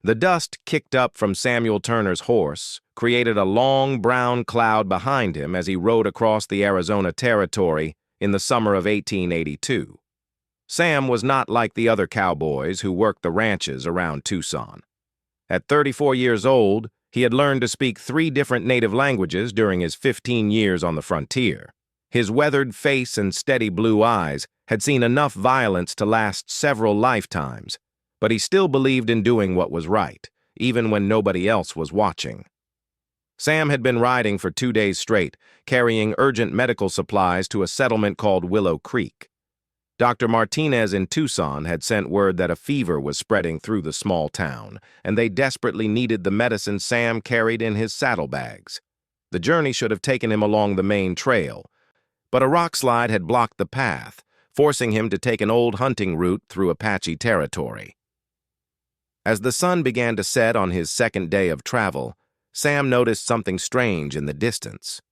The dust kicked up from Samuel Turner's horse created a long brown cloud behind him as he rode across the Arizona Territory in the summer of 1882. Sam was not like the other cowboys who worked the ranches around Tucson. At 34 years old, he had learned to speak 3 different native languages during his 15 years on the frontier. His weathered face and steady blue eyes had seen enough violence to last several lifetimes, but he still believed in doing what was right, even when nobody else was watching. Sam had been riding for 2 days straight, carrying urgent medical supplies to a settlement called Willow Creek. Dr. Martinez in Tucson had sent word that a fever was spreading through the small town, and they desperately needed the medicine Sam carried in his saddlebags. The journey should have taken him along the main trail, but a rock slide had blocked the path, forcing him to take an old hunting route through Apache territory. As the sun began to set on his second day of travel, Sam noticed something strange in the distance.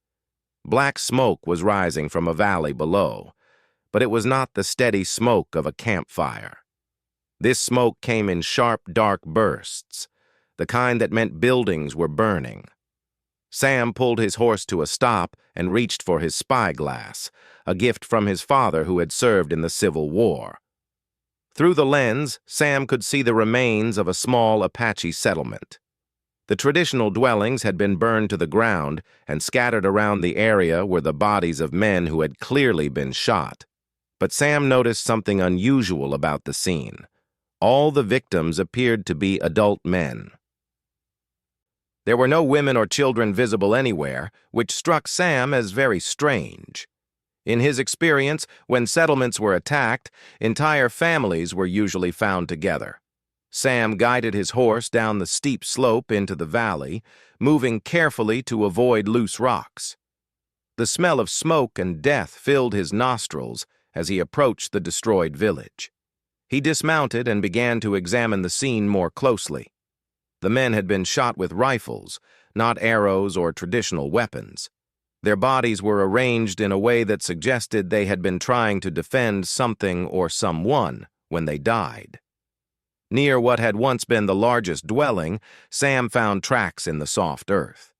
Black smoke was rising from a valley below, but it was not the steady smoke of a campfire. This smoke came in sharp, dark bursts, the kind that meant buildings were burning. Sam pulled his horse to a stop and reached for his spyglass, a gift from his father who had served in the Civil War. Through the lens, Sam could see the remains of a small Apache settlement. The traditional dwellings had been burned to the ground, and scattered around the area were the bodies of men who had clearly been shot. But Sam noticed something unusual about the scene. All the victims appeared to be adult men. There were no women or children visible anywhere, which struck Sam as very strange. In his experience, when settlements were attacked, entire families were usually found together. Sam guided his horse down the steep slope into the valley, moving carefully to avoid loose rocks. The smell of smoke and death filled his nostrils as he approached the destroyed village. He dismounted and began to examine the scene more closely. The men had been shot with rifles, not arrows or traditional weapons. Their bodies were arranged in a way that suggested they had been trying to defend something or someone when they died. Near what had once been the largest dwelling, Sam found tracks in the soft earth.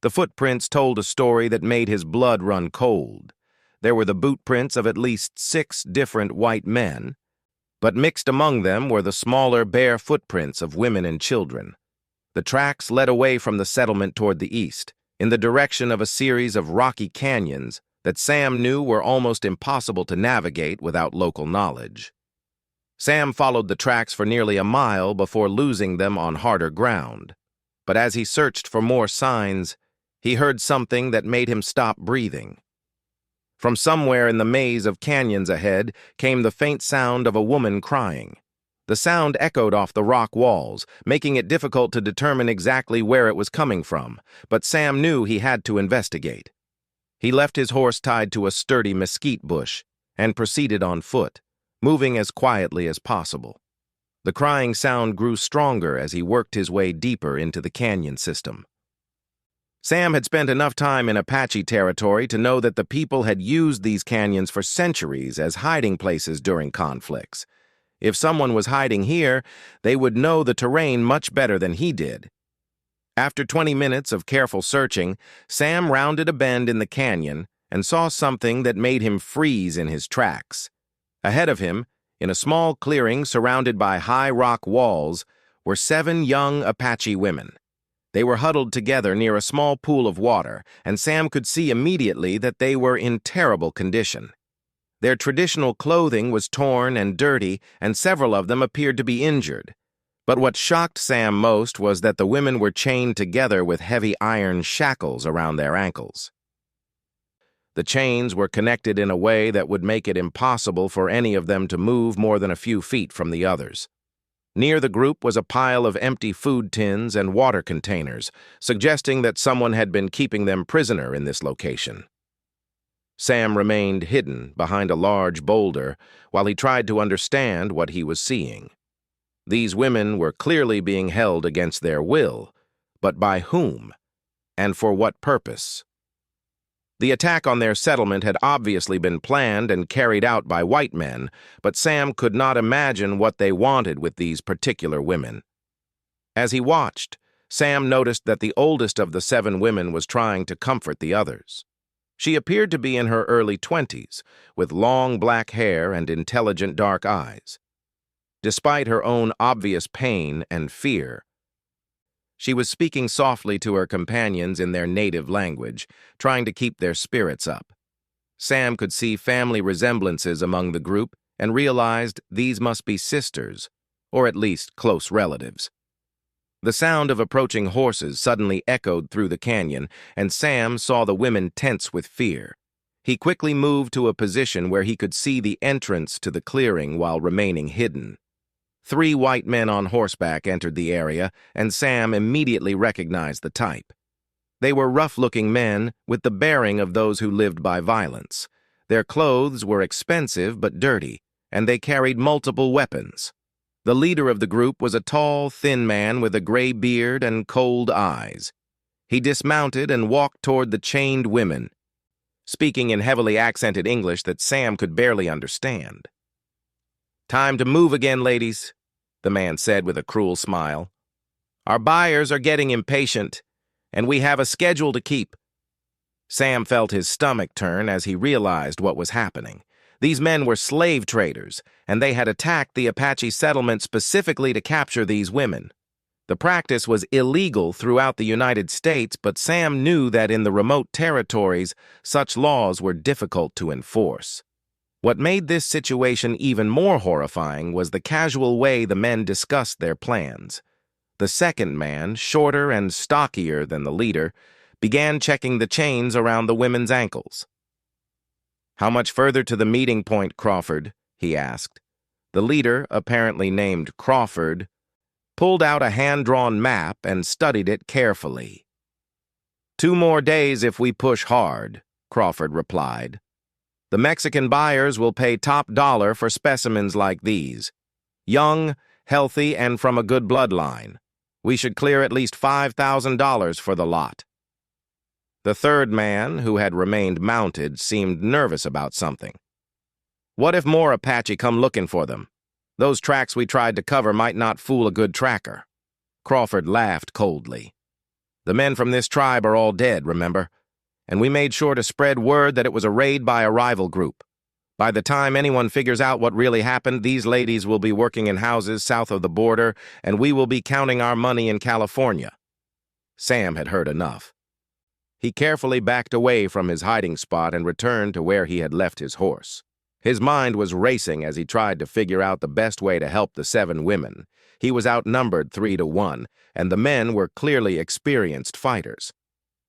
The footprints told a story that made his blood run cold. There were the boot prints of at least 6 different white men, but mixed among them were the smaller, bare footprints of women and children. The tracks led away from the settlement toward the east, in the direction of a series of rocky canyons that Sam knew were almost impossible to navigate without local knowledge. Sam followed the tracks for nearly a mile before losing them on harder ground. But as he searched for more signs, he heard something that made him stop breathing. From somewhere in the maze of canyons ahead came the faint sound of a woman crying. The sound echoed off the rock walls, making it difficult to determine exactly where it was coming from, but Sam knew he had to investigate. He left his horse tied to a sturdy mesquite bush and proceeded on foot, moving as quietly as possible. The crying sound grew stronger as he worked his way deeper into the canyon system. Sam had spent enough time in Apache territory to know that the people had used these canyons for centuries as hiding places during conflicts. If someone was hiding here, they would know the terrain much better than he did. After 20 minutes of careful searching, Sam rounded a bend in the canyon and saw something that made him freeze in his tracks. Ahead of him, in a small clearing surrounded by high rock walls, were 7 young Apache women. They were huddled together near a small pool of water, and Sam could see immediately that they were in terrible condition. Their traditional clothing was torn and dirty, and several of them appeared to be injured. But what shocked Sam most was that the women were chained together with heavy iron shackles around their ankles. The chains were connected in a way that would make it impossible for any of them to move more than a few feet from the others. Near the group was a pile of empty food tins and water containers, suggesting that someone had been keeping them prisoner in this location. Sam remained hidden behind a large boulder while he tried to understand what he was seeing. These women were clearly being held against their will, but by whom, and for what purpose? The attack on their settlement had obviously been planned and carried out by white men, but Sam could not imagine what they wanted with these particular women. As he watched, Sam noticed that the oldest of the 7 women was trying to comfort the others. She appeared to be in her early 20s, with long black hair and intelligent dark eyes. Despite her own obvious pain and fear, she was speaking softly to her companions in their native language, trying to keep their spirits up. Sam could see family resemblances among the group and realized these must be sisters, or at least close relatives. The sound of approaching horses suddenly echoed through the canyon, and Sam saw the women tense with fear. He quickly moved to a position where he could see the entrance to the clearing while remaining hidden. 3 white men on horseback entered the area, and Sam immediately recognized the type. They were rough-looking men with the bearing of those who lived by violence. Their clothes were expensive but dirty, and they carried multiple weapons. The leader of the group was a tall, thin man with a gray beard and cold eyes. He dismounted and walked toward the chained women, speaking in heavily accented English that Sam could barely understand. "Time to move again, ladies," the man said with a cruel smile. "Our buyers are getting impatient, and we have a schedule to keep." Sam felt his stomach turn as he realized what was happening. These men were slave traders, and they had attacked the Apache settlement specifically to capture these women. The practice was illegal throughout the United States, but Sam knew that in the remote territories, such laws were difficult to enforce. What made this situation even more horrifying was the casual way the men discussed their plans. The second man, shorter and stockier than the leader, began checking the chains around the women's ankles. "How much further to the meeting point, Crawford?" he asked. The leader, apparently named Crawford, pulled out a hand-drawn map and studied it carefully. "2 more days if we push hard," Crawford replied. "The Mexican buyers will pay top dollar for specimens like these. Young, healthy, and from a good bloodline. We should clear at least $5,000 for the lot." The third man, who had remained mounted, seemed nervous about something. "What if more Apache come looking for them? Those tracks we tried to cover might not fool a good tracker." Crawford laughed coldly. "The men from this tribe are all dead, remember? And we made sure to spread word that it was a raid by a rival group. By the time anyone figures out what really happened, these ladies will be working in houses south of the border, and we will be counting our money in California." Sam had heard enough. He carefully backed away from his hiding spot and returned to where he had left his horse. His mind was racing as he tried to figure out the best way to help the 7 women. He was outnumbered 3 to 1, and the men were clearly experienced fighters.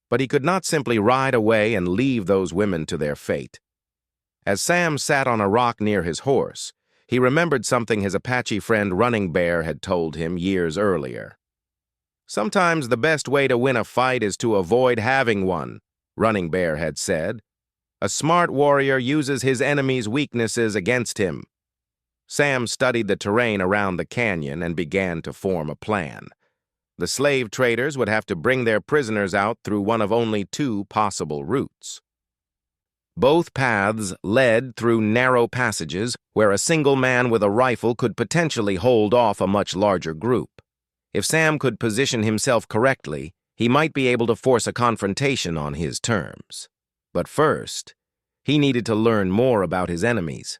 But he could not simply ride away and leave those women to their fate. As Sam sat on a rock near his horse, he remembered something his Apache friend Running Bear had told him years earlier. "Sometimes the best way to win a fight is to avoid having one," Running Bear had said. "A smart warrior uses his enemy's weaknesses against him." Sam studied the terrain around the canyon and began to form a plan. The slave traders would have to bring their prisoners out through one of only 2 possible routes. Both paths led through narrow passages where a single man with a rifle could potentially hold off a much larger group. If Sam could position himself correctly, he might be able to force a confrontation on his terms. But first, he needed to learn more about his enemies.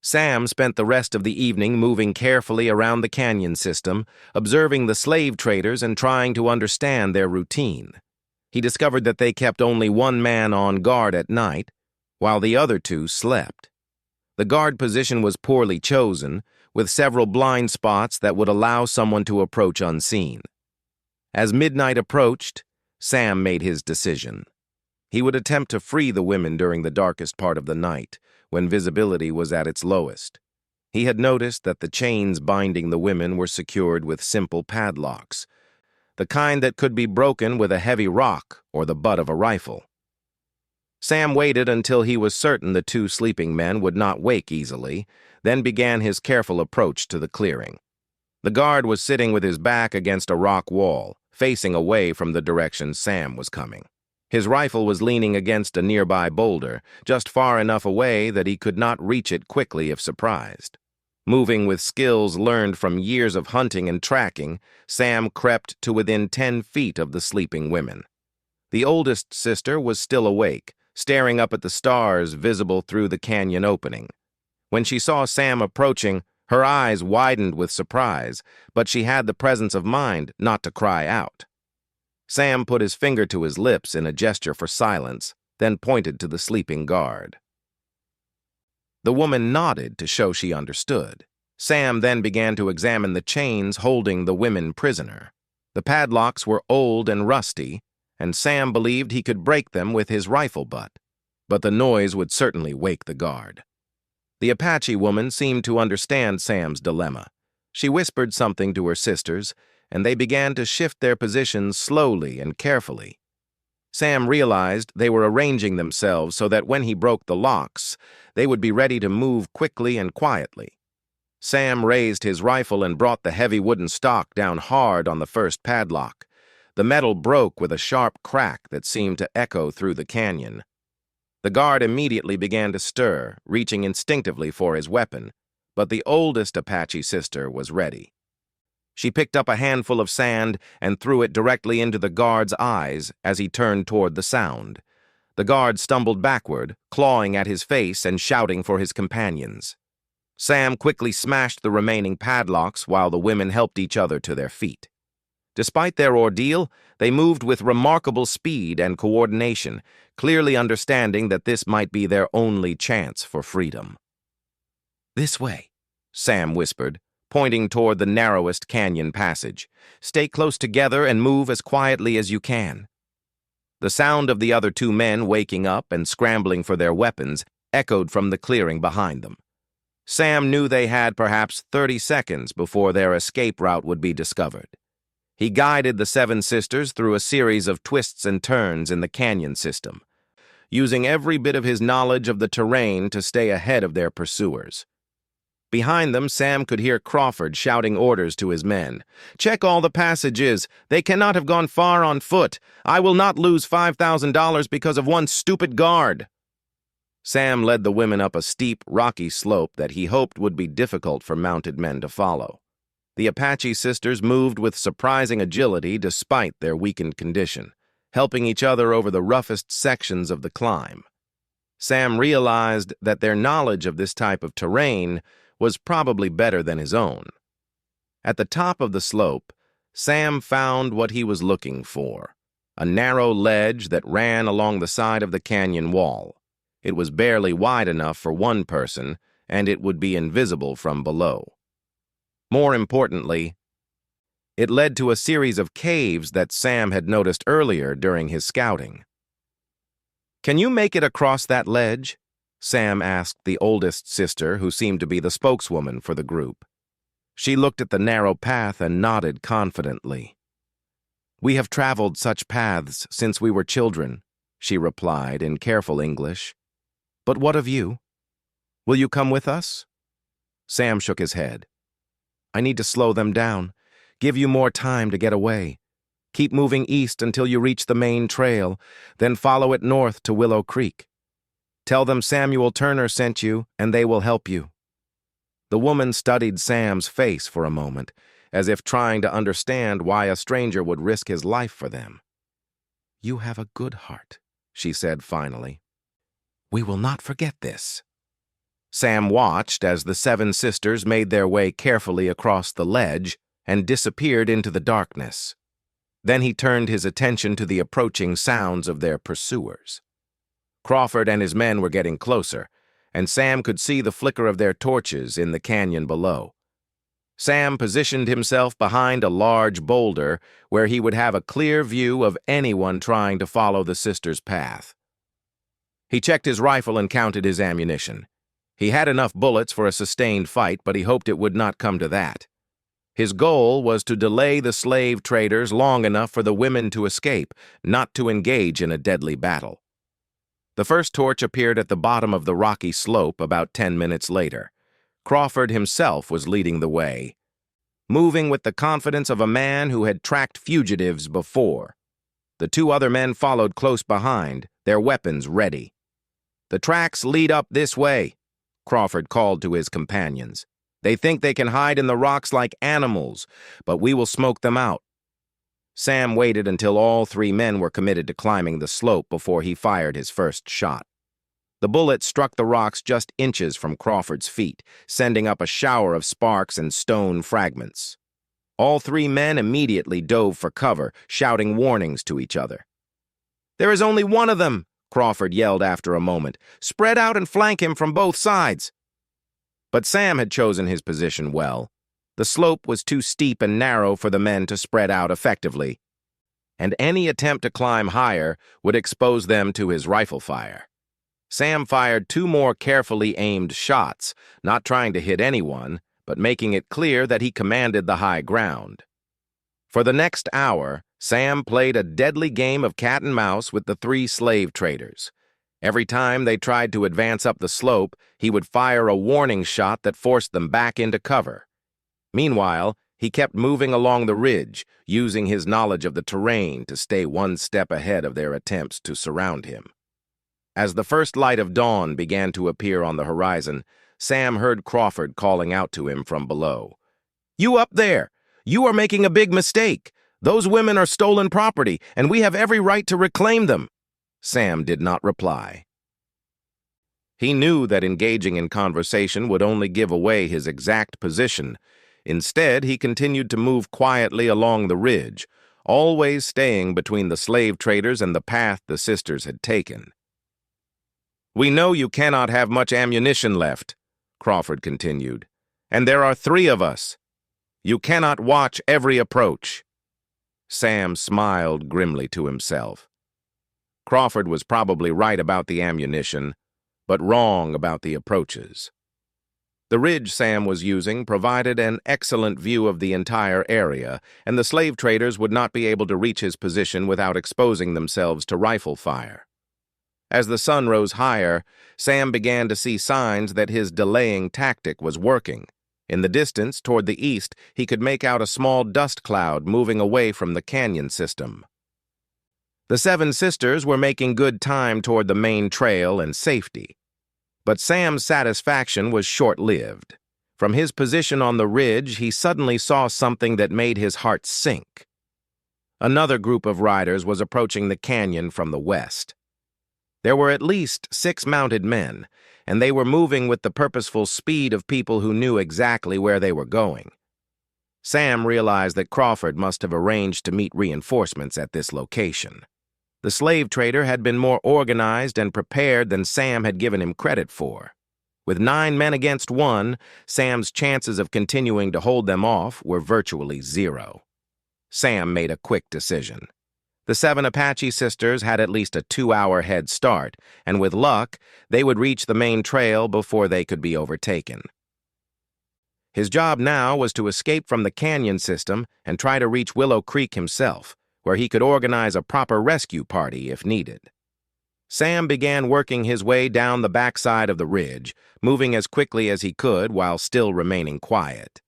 Sam spent the rest of the evening moving carefully around the canyon system, observing the slave traders and trying to understand their routine. He discovered that they kept only 1 man on guard at night, while the other 2 slept. The guard position was poorly chosen, with several blind spots that would allow someone to approach unseen. As midnight approached, Sam made his decision. He would attempt to free the women during the darkest part of the night, when visibility was at its lowest. He had noticed that the chains binding the women were secured with simple padlocks, the kind that could be broken with a heavy rock or the butt of a rifle. Sam waited until he was certain the 2 sleeping men would not wake easily, then began his careful approach to the clearing. The guard was sitting with his back against a rock wall, facing away from the direction Sam was coming. His rifle was leaning against a nearby boulder, just far enough away that he could not reach it quickly if surprised. Moving with skills learned from years of hunting and tracking, Sam crept to within 10 feet of the sleeping women. The oldest sister was still awake, staring up at the stars visible through the canyon opening. When she saw Sam approaching, her eyes widened with surprise, but she had the presence of mind not to cry out. Sam put his finger to his lips in a gesture for silence, then pointed to the sleeping guard. The woman nodded to show she understood. Sam then began to examine the chains holding the women prisoner. The padlocks were old and rusty, and Sam believed he could break them with his rifle butt, but the noise would certainly wake the guard. The Apache woman seemed to understand Sam's dilemma. She whispered something to her sisters, and they began to shift their positions slowly and carefully. Sam realized they were arranging themselves so that when he broke the locks, they would be ready to move quickly and quietly. Sam raised his rifle and brought the heavy wooden stock down hard on the first padlock. The metal broke with a sharp crack that seemed to echo through the canyon. The guard immediately began to stir, reaching instinctively for his weapon, but the oldest Apache sister was ready. She picked up a handful of sand and threw it directly into the guard's eyes as he turned toward the sound. The guard stumbled backward, clawing at his face and shouting for his companions. Sam quickly smashed the remaining padlocks while the women helped each other to their feet. Despite their ordeal, they moved with remarkable speed and coordination, clearly understanding that this might be their only chance for freedom. "This way," Sam whispered, pointing toward the narrowest canyon passage. "Stay close together and move as quietly as you can." The sound of the other two men waking up and scrambling for their weapons echoed from the clearing behind them. Sam knew they had perhaps 30 seconds before their escape route would be discovered. He guided the seven sisters through a series of twists and turns in the canyon system, using every bit of his knowledge of the terrain to stay ahead of their pursuers. Behind them, Sam could hear Crawford shouting orders to his men. "Check all the passages. They cannot have gone far on foot. I will not lose $5,000 because of one stupid guard." Sam led the women up a steep, rocky slope that he hoped would be difficult for mounted men to follow. The Apache sisters moved with surprising agility despite their weakened condition, helping each other over the roughest sections of the climb. Sam realized that their knowledge of this type of terrain was probably better than his own. At the top of the slope, Sam found what he was looking for, a narrow ledge that ran along the side of the canyon wall. It was barely wide enough for one person, and it would be invisible from below. More importantly, it led to a series of caves that Sam had noticed earlier during his scouting. "Can you make it across that ledge?" Sam asked the oldest sister, who seemed to be the spokeswoman for the group. She looked at the narrow path and nodded confidently. "We have traveled such paths since we were children," she replied in careful English. "But what of you? Will you come with us?" Sam shook his head. "I need to slow them down, give you more time to get away. Keep moving east until you reach the main trail, then follow it north to Willow Creek. Tell them Samuel Turner sent you, and they will help you." The woman studied Sam's face for a moment, as if trying to understand why a stranger would risk his life for them. "You have a good heart," she said finally. "We will not forget this." Sam watched as the seven sisters made their way carefully across the ledge and disappeared into the darkness. Then he turned his attention to the approaching sounds of their pursuers. Crawford and his men were getting closer, and Sam could see the flicker of their torches in the canyon below. Sam positioned himself behind a large boulder where he would have a clear view of anyone trying to follow the sisters' path. He checked his rifle and counted his ammunition. He had enough bullets for a sustained fight, but he hoped it would not come to that. His goal was to delay the slave traders long enough for the women to escape, not to engage in a deadly battle. The first torch appeared at the bottom of the rocky slope about 10 minutes later. Crawford himself was leading the way, moving with the confidence of a man who had tracked fugitives before. The two other men followed close behind, their weapons ready. "The tracks lead up this way," Crawford called to his companions. They think they can hide in the rocks like animals, but we will smoke them out." Sam waited until all three men were committed to climbing the slope before he fired his first shot. The bullet struck the rocks just inches from Crawford's feet, sending up a shower of sparks and stone fragments. All three men immediately dove for cover, shouting warnings to each other. "There is only one of them," Crawford yelled after a moment. "Spread out and flank him from both sides." But Sam had chosen his position well. The slope was too steep and narrow for the men to spread out effectively, and any attempt to climb higher would expose them to his rifle fire. Sam fired two more carefully aimed shots, not trying to hit anyone, but making it clear that he commanded the high ground. For the next hour, Sam played a deadly game of cat and mouse with the three slave traders. Every time they tried to advance up the slope, he would fire a warning shot that forced them back into cover. Meanwhile, he kept moving along the ridge, using his knowledge of the terrain to stay one step ahead of their attempts to surround him. As the first light of dawn began to appear on the horizon, Sam heard Crawford calling out to him from below. "You up there! You are making a big mistake! Those women are stolen property, and we have every right to reclaim them." Sam did not reply. He knew that engaging in conversation would only give away his exact position. Instead, he continued to move quietly along the ridge, always staying between the slave traders and the path the sisters had taken. "We know you cannot have much ammunition left," Crawford continued, "and there are three of us. You cannot watch every approach." Sam smiled grimly to himself. Crawford was probably right about the ammunition, but wrong about the approaches. The ridge Sam was using provided an excellent view of the entire area, and the slave traders would not be able to reach his position without exposing themselves to rifle fire. As the sun rose higher, Sam began to see signs that his delaying tactic was working. In the distance, toward the east, he could make out a small dust cloud moving away from the canyon system. The seven sisters were making good time toward the main trail and safety. But Sam's satisfaction was short-lived. From his position on the ridge, he suddenly saw something that made his heart sink. Another group of riders was approaching the canyon from the west. There were at least 6 mounted men, and they were moving with the purposeful speed of people who knew exactly where they were going. Sam realized that Crawford must have arranged to meet reinforcements at this location. The slave trader had been more organized and prepared than Sam had given him credit for. With 9 men against 1, Sam's chances of continuing to hold them off were virtually 0. Sam made a quick decision. The 7 Apache sisters had at least a 2-hour head start, and with luck, they would reach the main trail before they could be overtaken. His job now was to escape from the canyon system and try to reach Willow Creek himself, where he could organize a proper rescue party if needed. Sam began working his way down the backside of the ridge, moving as quickly as he could while still remaining quiet.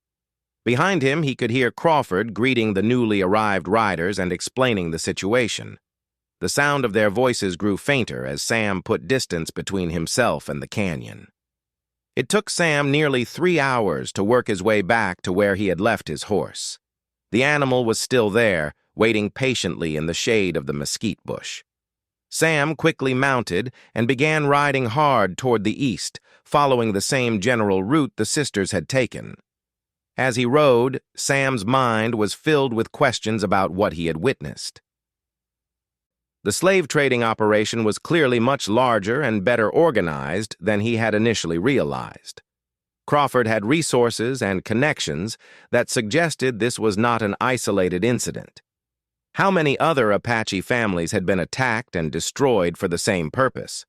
Behind him, he could hear Crawford greeting the newly arrived riders and explaining the situation. The sound of their voices grew fainter as Sam put distance between himself and the canyon. It took Sam nearly 3 hours to work his way back to where he had left his horse. The animal was still there, waiting patiently in the shade of the mesquite bush. Sam quickly mounted and began riding hard toward the east, following the same general route the sisters had taken. As he rode, Sam's mind was filled with questions about what he had witnessed. The slave trading operation was clearly much larger and better organized than he had initially realized. Crawford had resources and connections that suggested this was not an isolated incident. How many other Apache families had been attacked and destroyed for the same purpose?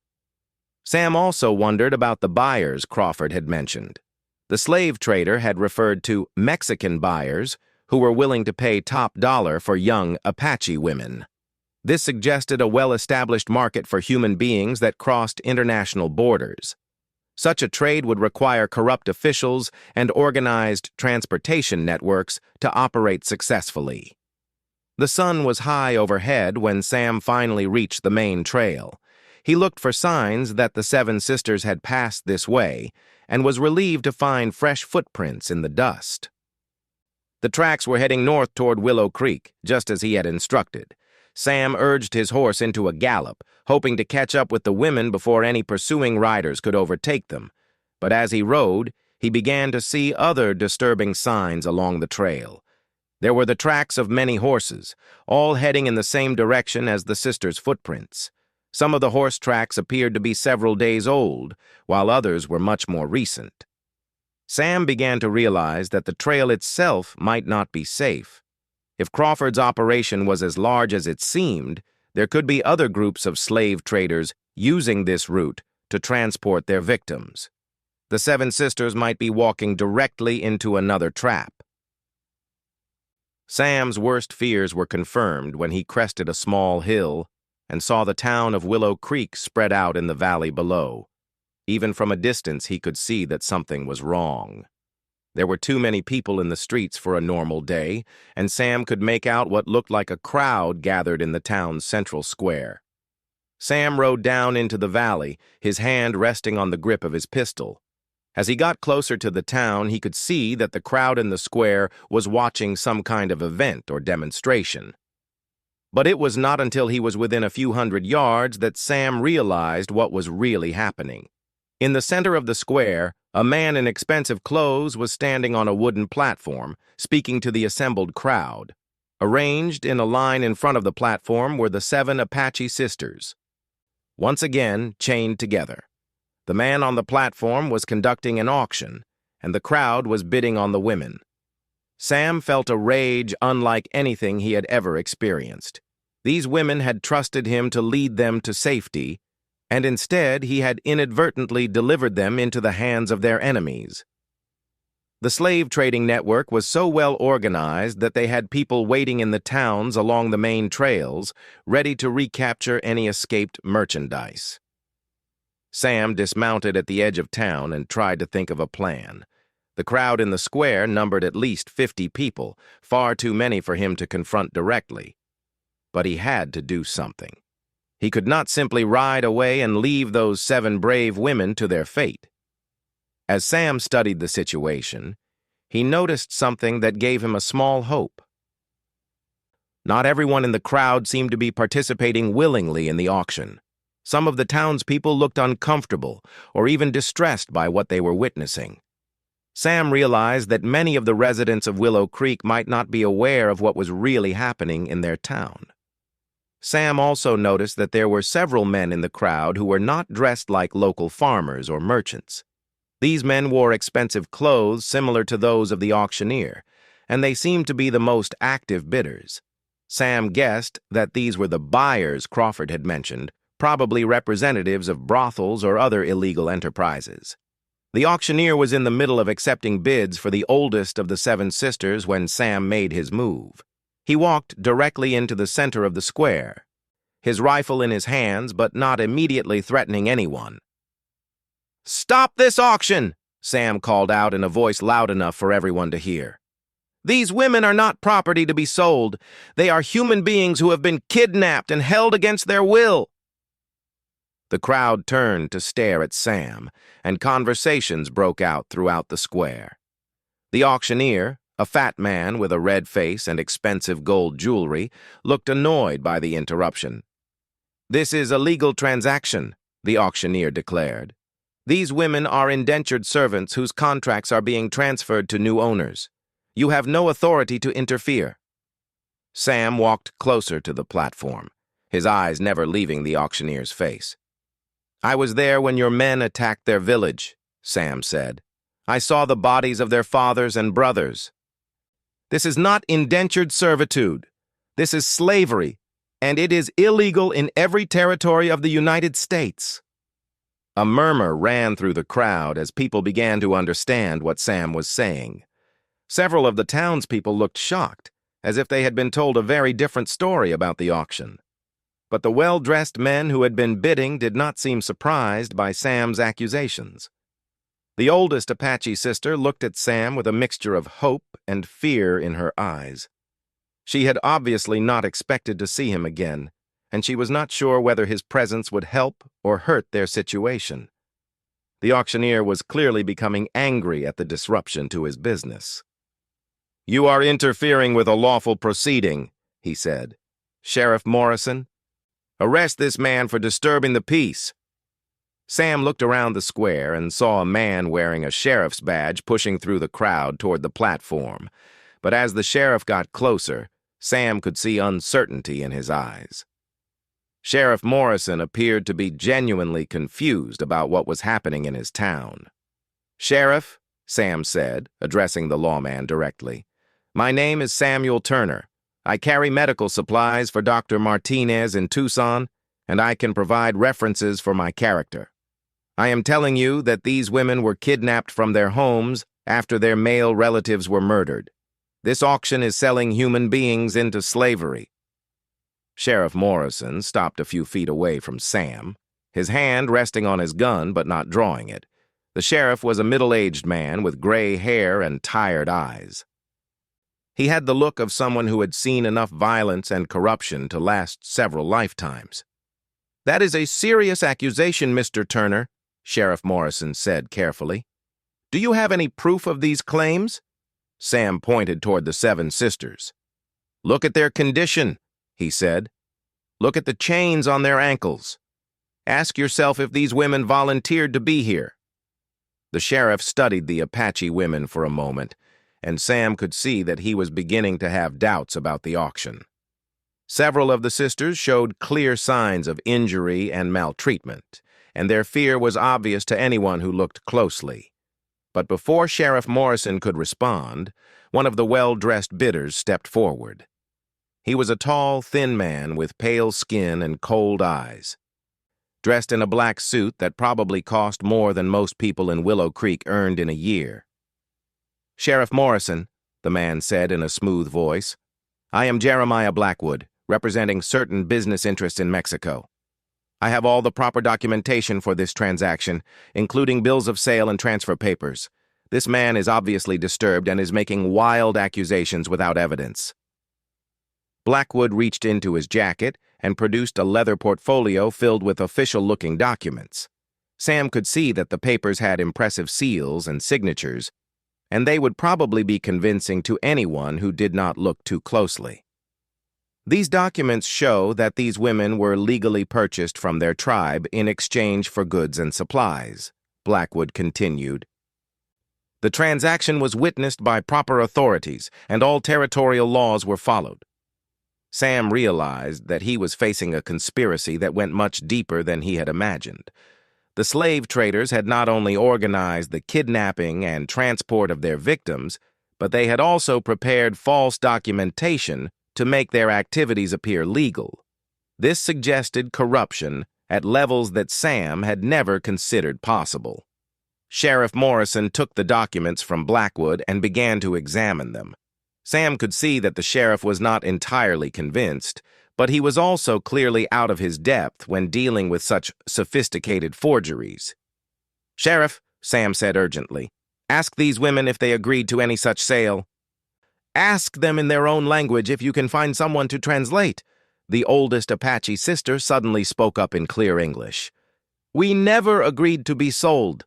Sam also wondered about the buyers Crawford had mentioned. The slave trader had referred to Mexican buyers who were willing to pay top dollar for young Apache women. This suggested a well-established market for human beings that crossed international borders. Such a trade would require corrupt officials and organized transportation networks to operate successfully. The sun was high overhead when Sam finally reached the main trail. He looked for signs that the seven sisters had passed this way and was relieved to find fresh footprints in the dust. The tracks were heading north toward Willow Creek, just as he had instructed. Sam urged his horse into a gallop, hoping to catch up with the women before any pursuing riders could overtake them. But as he rode, he began to see other disturbing signs along the trail. There were the tracks of many horses, all heading in the same direction as the sisters' footprints. Some of the horse tracks appeared to be several days old, while others were much more recent. Sam began to realize that the trail itself might not be safe. If Crawford's operation was as large as it seemed, there could be other groups of slave traders using this route to transport their victims. The seven sisters might be walking directly into another trap. Sam's worst fears were confirmed when he crested a small hill and saw the town of Willow Creek spread out in the valley below. Even from a distance, he could see that something was wrong. There were too many people in the streets for a normal day, and Sam could make out what looked like a crowd gathered in the town's central square. Sam rode down into the valley, his hand resting on the grip of his pistol. As he got closer to the town, he could see that the crowd in the square was watching some kind of event or demonstration. But it was not until he was within a few hundred yards that Sam realized what was really happening. In the center of the square, a man in expensive clothes was standing on a wooden platform, speaking to the assembled crowd. Arranged in a line in front of the platform were the seven Apache sisters, once again chained together. The man on the platform was conducting an auction, and the crowd was bidding on the women. Sam felt a rage unlike anything he had ever experienced. These women had trusted him to lead them to safety, and instead he had inadvertently delivered them into the hands of their enemies. The slave trading network was so well organized that they had people waiting in the towns along the main trails, ready to recapture any escaped merchandise. Sam dismounted at the edge of town and tried to think of a plan. The crowd in the square numbered at least 50 people, far too many for him to confront directly. But he had to do something. He could not simply ride away and leave those seven brave women to their fate. As Sam studied the situation, he noticed something that gave him a small hope. Not everyone in the crowd seemed to be participating willingly in the auction. Some of the townspeople looked uncomfortable or even distressed by what they were witnessing. Sam realized that many of the residents of Willow Creek might not be aware of what was really happening in their town. Sam also noticed that there were several men in the crowd who were not dressed like local farmers or merchants. These men wore expensive clothes similar to those of the auctioneer, and they seemed to be the most active bidders. Sam guessed that these were the buyers Crawford had mentioned, probably representatives of brothels or other illegal enterprises. The auctioneer was in the middle of accepting bids for the oldest of the seven sisters when Sam made his move. He walked directly into the center of the square, his rifle in his hands but not immediately threatening anyone. "Stop this auction!" Sam called out in a voice loud enough for everyone to hear. "These women are not property to be sold. They are human beings who have been kidnapped and held against their will." The crowd turned to stare at Sam, and conversations broke out throughout the square. The auctioneer, a fat man with a red face and expensive gold jewelry, looked annoyed by the interruption. "This is a legal transaction," the auctioneer declared. "These women are indentured servants whose contracts are being transferred to new owners. You have no authority to interfere." Sam walked closer to the platform, his eyes never leaving the auctioneer's face. "I was there when your men attacked their village," Sam said. "I saw the bodies of their fathers and brothers. This is not indentured servitude. This is slavery, and it is illegal in every territory of the United States." A murmur ran through the crowd as people began to understand what Sam was saying. Several of the townspeople looked shocked, as if they had been told a very different story about the auction. But the well-dressed men who had been bidding did not seem surprised by Sam's accusations. The oldest Apache sister looked at Sam with a mixture of hope and fear in her eyes. She had obviously not expected to see him again, and she was not sure whether his presence would help or hurt their situation. The auctioneer was clearly becoming angry at the disruption to his business. "You are interfering with a lawful proceeding," he said. "Sheriff Morrison, arrest this man for disturbing the peace." Sam looked around the square and saw a man wearing a sheriff's badge pushing through the crowd toward the platform. But as the sheriff got closer, Sam could see uncertainty in his eyes. Sheriff Morrison appeared to be genuinely confused about what was happening in his town. "Sheriff," Sam said, addressing the lawman directly, "my name is Samuel Turner. I carry medical supplies for Dr. Martinez in Tucson, and I can provide references for my character. I am telling you that these women were kidnapped from their homes after their male relatives were murdered. This auction is selling human beings into slavery." Sheriff Morrison stopped a few feet away from Sam, his hand resting on his gun but not drawing it. The sheriff was a middle-aged man with gray hair and tired eyes. He had the look of someone who had seen enough violence and corruption to last several lifetimes. "That is a serious accusation, Mr. Turner," Sheriff Morrison said carefully. "Do you have any proof of these claims?" Sam pointed toward the 7 sisters. "Look at their condition," he said. "Look at the chains on their ankles. Ask yourself if these women volunteered to be here." The sheriff studied the Apache women for a moment, and Sam could see that he was beginning to have doubts about the auction. Several of the sisters showed clear signs of injury and maltreatment, and their fear was obvious to anyone who looked closely. But before Sheriff Morrison could respond, one of the well-dressed bidders stepped forward. He was a tall, thin man with pale skin and cold eyes. Dressed in a black suit that probably cost more than most people in Willow Creek earned in a year. "Sheriff Morrison," the man said in a smooth voice, "I am Jeremiah Blackwood, representing certain business interests in Mexico. I have all the proper documentation for this transaction, including bills of sale and transfer papers. This man is obviously disturbed and is making wild accusations without evidence." Blackwood reached into his jacket and produced a leather portfolio filled with official-looking documents. Sam could see that the papers had impressive seals and signatures, and they would probably be convincing to anyone who did not look too closely. "These documents show that these women were legally purchased from their tribe in exchange for goods and supplies," Blackwood continued. "The transaction was witnessed by proper authorities, and all territorial laws were followed." Sam realized that he was facing a conspiracy that went much deeper than he had imagined. The slave traders had not only organized the kidnapping and transport of their victims, but they had also prepared false documentation to make their activities appear legal. This suggested corruption at levels that Sam had never considered possible. Sheriff Morrison took the documents from Blackwood and began to examine them. Sam could see that the sheriff was not entirely convinced, but he was also clearly out of his depth when dealing with such sophisticated forgeries. "Sheriff," Sam said urgently, "ask these women if they agreed to any such sale." "Ask them in their own language if you can find someone to translate," the oldest Apache sister suddenly spoke up in clear English. "We never agreed to be sold,"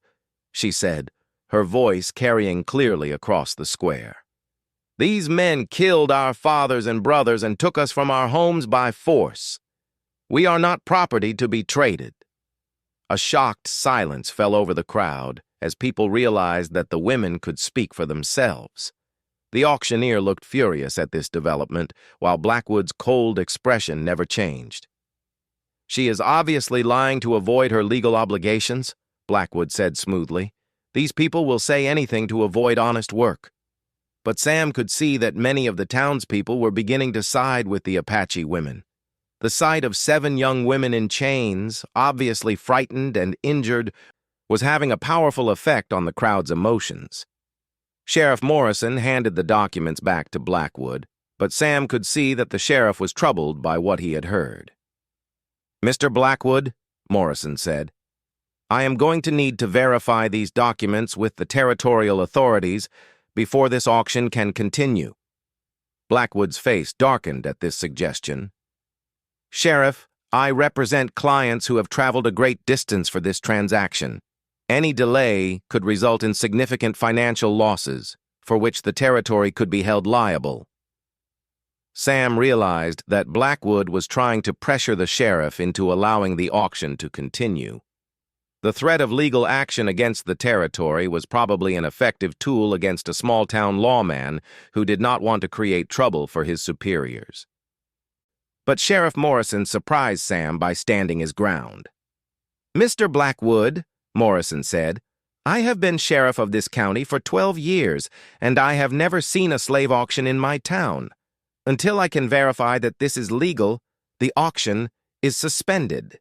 she said, her voice carrying clearly across the square. "These men killed our fathers and brothers and took us from our homes by force. We are not property to be traded." A shocked silence fell over the crowd as people realized that the women could speak for themselves. The auctioneer looked furious at this development, while Blackwood's cold expression never changed. "She is obviously lying to avoid her legal obligations," Blackwood said smoothly. "These people will say anything to avoid honest work." But Sam could see that many of the townspeople were beginning to side with the Apache women. The sight of 7 young women in chains, obviously frightened and injured, was having a powerful effect on the crowd's emotions. Sheriff Morrison handed the documents back to Blackwood, but Sam could see that the sheriff was troubled by what he had heard. "Mr. Blackwood," Morrison said, "I am going to need to verify these documents with the territorial authorities before this auction can continue." Blackwood's face darkened at this suggestion. "Sheriff, I represent clients who have traveled a great distance for this transaction. Any delay could result in significant financial losses, for which the territory could be held liable. Sam realized that Blackwood was trying to pressure the sheriff into allowing the auction to continue. The threat of legal action against the territory was probably an effective tool against a small-town lawman who did not want to create trouble for his superiors. But Sheriff Morrison surprised Sam by standing his ground. "Mr. Blackwood," Morrison said, "I have been sheriff of this county for 12 years, and I have never seen a slave auction in my town. Until I can verify that this is legal, the auction is suspended."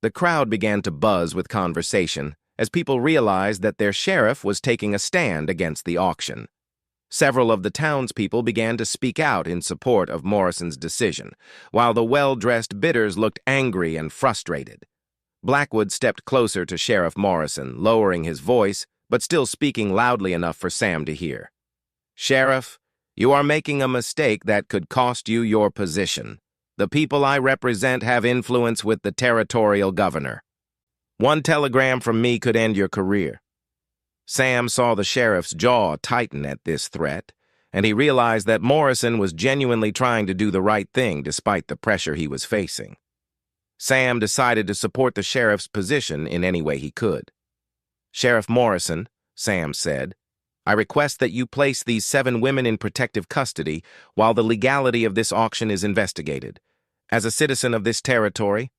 The crowd began to buzz with conversation as people realized that their sheriff was taking a stand against the auction. Several of the townspeople began to speak out in support of Morrison's decision, while the well-dressed bidders looked angry and frustrated. Blackwood stepped closer to Sheriff Morrison, lowering his voice, but still speaking loudly enough for Sam to hear. "Sheriff, you are making a mistake that could cost you your position. The people I represent have influence with the territorial governor. One telegram from me could end your career." Sam saw the sheriff's jaw tighten at this threat, and he realized that Morrison was genuinely trying to do the right thing despite the pressure he was facing. Sam decided to support the sheriff's position in any way he could. "Sheriff Morrison," Sam said, "I request that you place these 7 women in protective custody while the legality of this auction is investigated. As a citizen of this territory,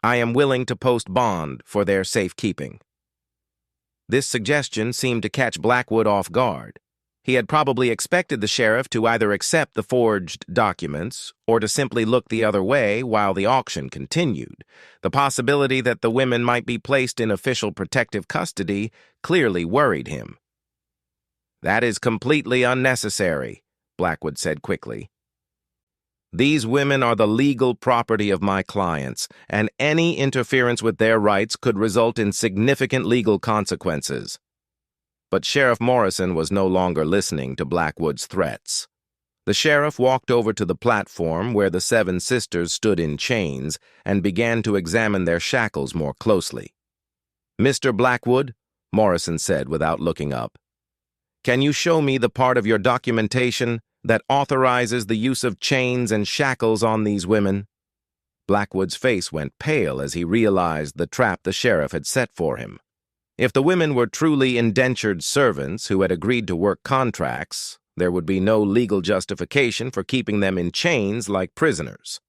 I am willing to post bond for their safekeeping." This suggestion seemed to catch Blackwood off guard. He had probably expected the sheriff to either accept the forged documents or to simply look the other way while the auction continued. The possibility that the women might be placed in official protective custody clearly worried him. "That is completely unnecessary," Blackwood said quickly. "These women are the legal property of my clients, and any interference with their rights could result in significant legal consequences." But Sheriff Morrison was no longer listening to Blackwood's threats. The sheriff walked over to the platform where the 7 sisters stood in chains and began to examine their shackles more closely. "Mr. Blackwood," Morrison said without looking up, "can you show me the part of your documentation that authorizes the use of chains and shackles on these women?" Blackwood's face went pale as he realized the trap the sheriff had set for him. If the women were truly indentured servants who had agreed to work contracts, there would be no legal justification for keeping them in chains like prisoners.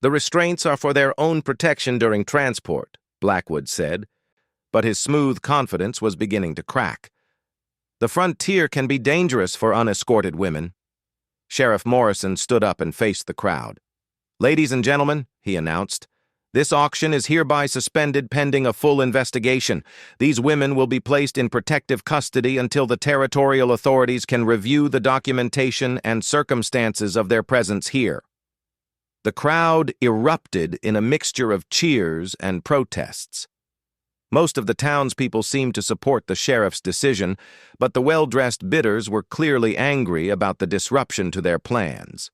"The restraints are for their own protection during transport," Blackwood said, but his smooth confidence was beginning to crack. "The frontier can be dangerous for unescorted women." Sheriff Morrison stood up and faced the crowd. "Ladies and gentlemen," he announced, "this auction is hereby suspended pending a full investigation. These women will be placed in protective custody until the territorial authorities can review the documentation and circumstances of their presence here." The crowd erupted in a mixture of cheers and protests. Most of the townspeople seemed to support the sheriff's decision, but the well-dressed bidders were clearly angry about the disruption to their plans.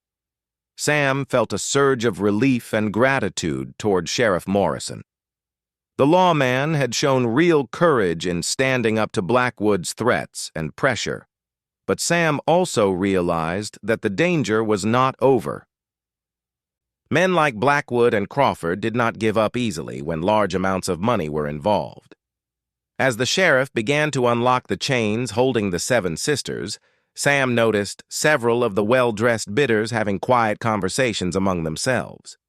Sam felt a surge of relief and gratitude toward Sheriff Morrison. The lawman had shown real courage in standing up to Blackwood's threats and pressure, but Sam also realized that the danger was not over. Men like Blackwood and Crawford did not give up easily when large amounts of money were involved. As the sheriff began to unlock the chains holding the 7 sisters, Sam noticed several of the well-dressed bidders having quiet conversations among themselves.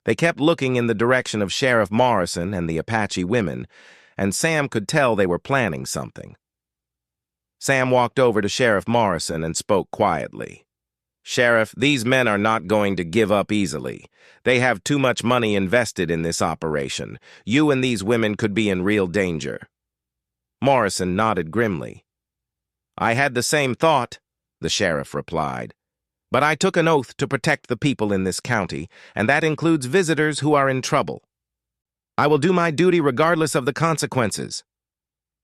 They kept looking in the direction of Sheriff Morrison and the Apache women, and Sam could tell they were planning something. Sam walked over to Sheriff Morrison and spoke quietly. "Sheriff, these men are not going to give up easily. They have too much money invested in this operation. You and these women could be in real danger." Morrison nodded grimly. "I had the same thought," the sheriff replied. "But I took an oath to protect the people in this county, and that includes visitors who are in trouble. I will do my duty regardless of the consequences."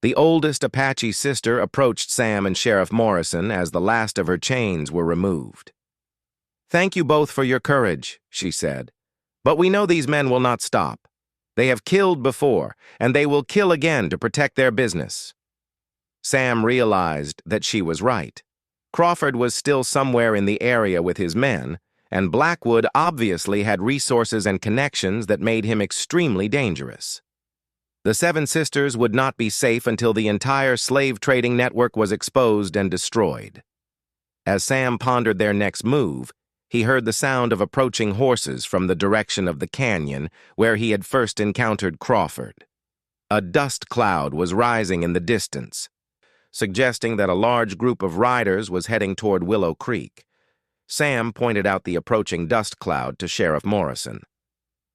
The oldest Apache sister approached Sam and Sheriff Morrison as the last of her chains were removed. "Thank you both for your courage," she said. But we know these men will not stop. They have killed before, and they will kill again to protect their business. Sam realized that she was right. Crawford was still somewhere in the area with his men, and Blackwood obviously had resources and connections that made him extremely dangerous. The Seven Sisters would not be safe until the entire slave trading network was exposed and destroyed. As Sam pondered their next move, he heard the sound of approaching horses from the direction of the canyon where he had first encountered Crawford. A dust cloud was rising in the distance, suggesting that a large group of riders was heading toward Willow Creek. Sam pointed out the approaching dust cloud to Sheriff Morrison.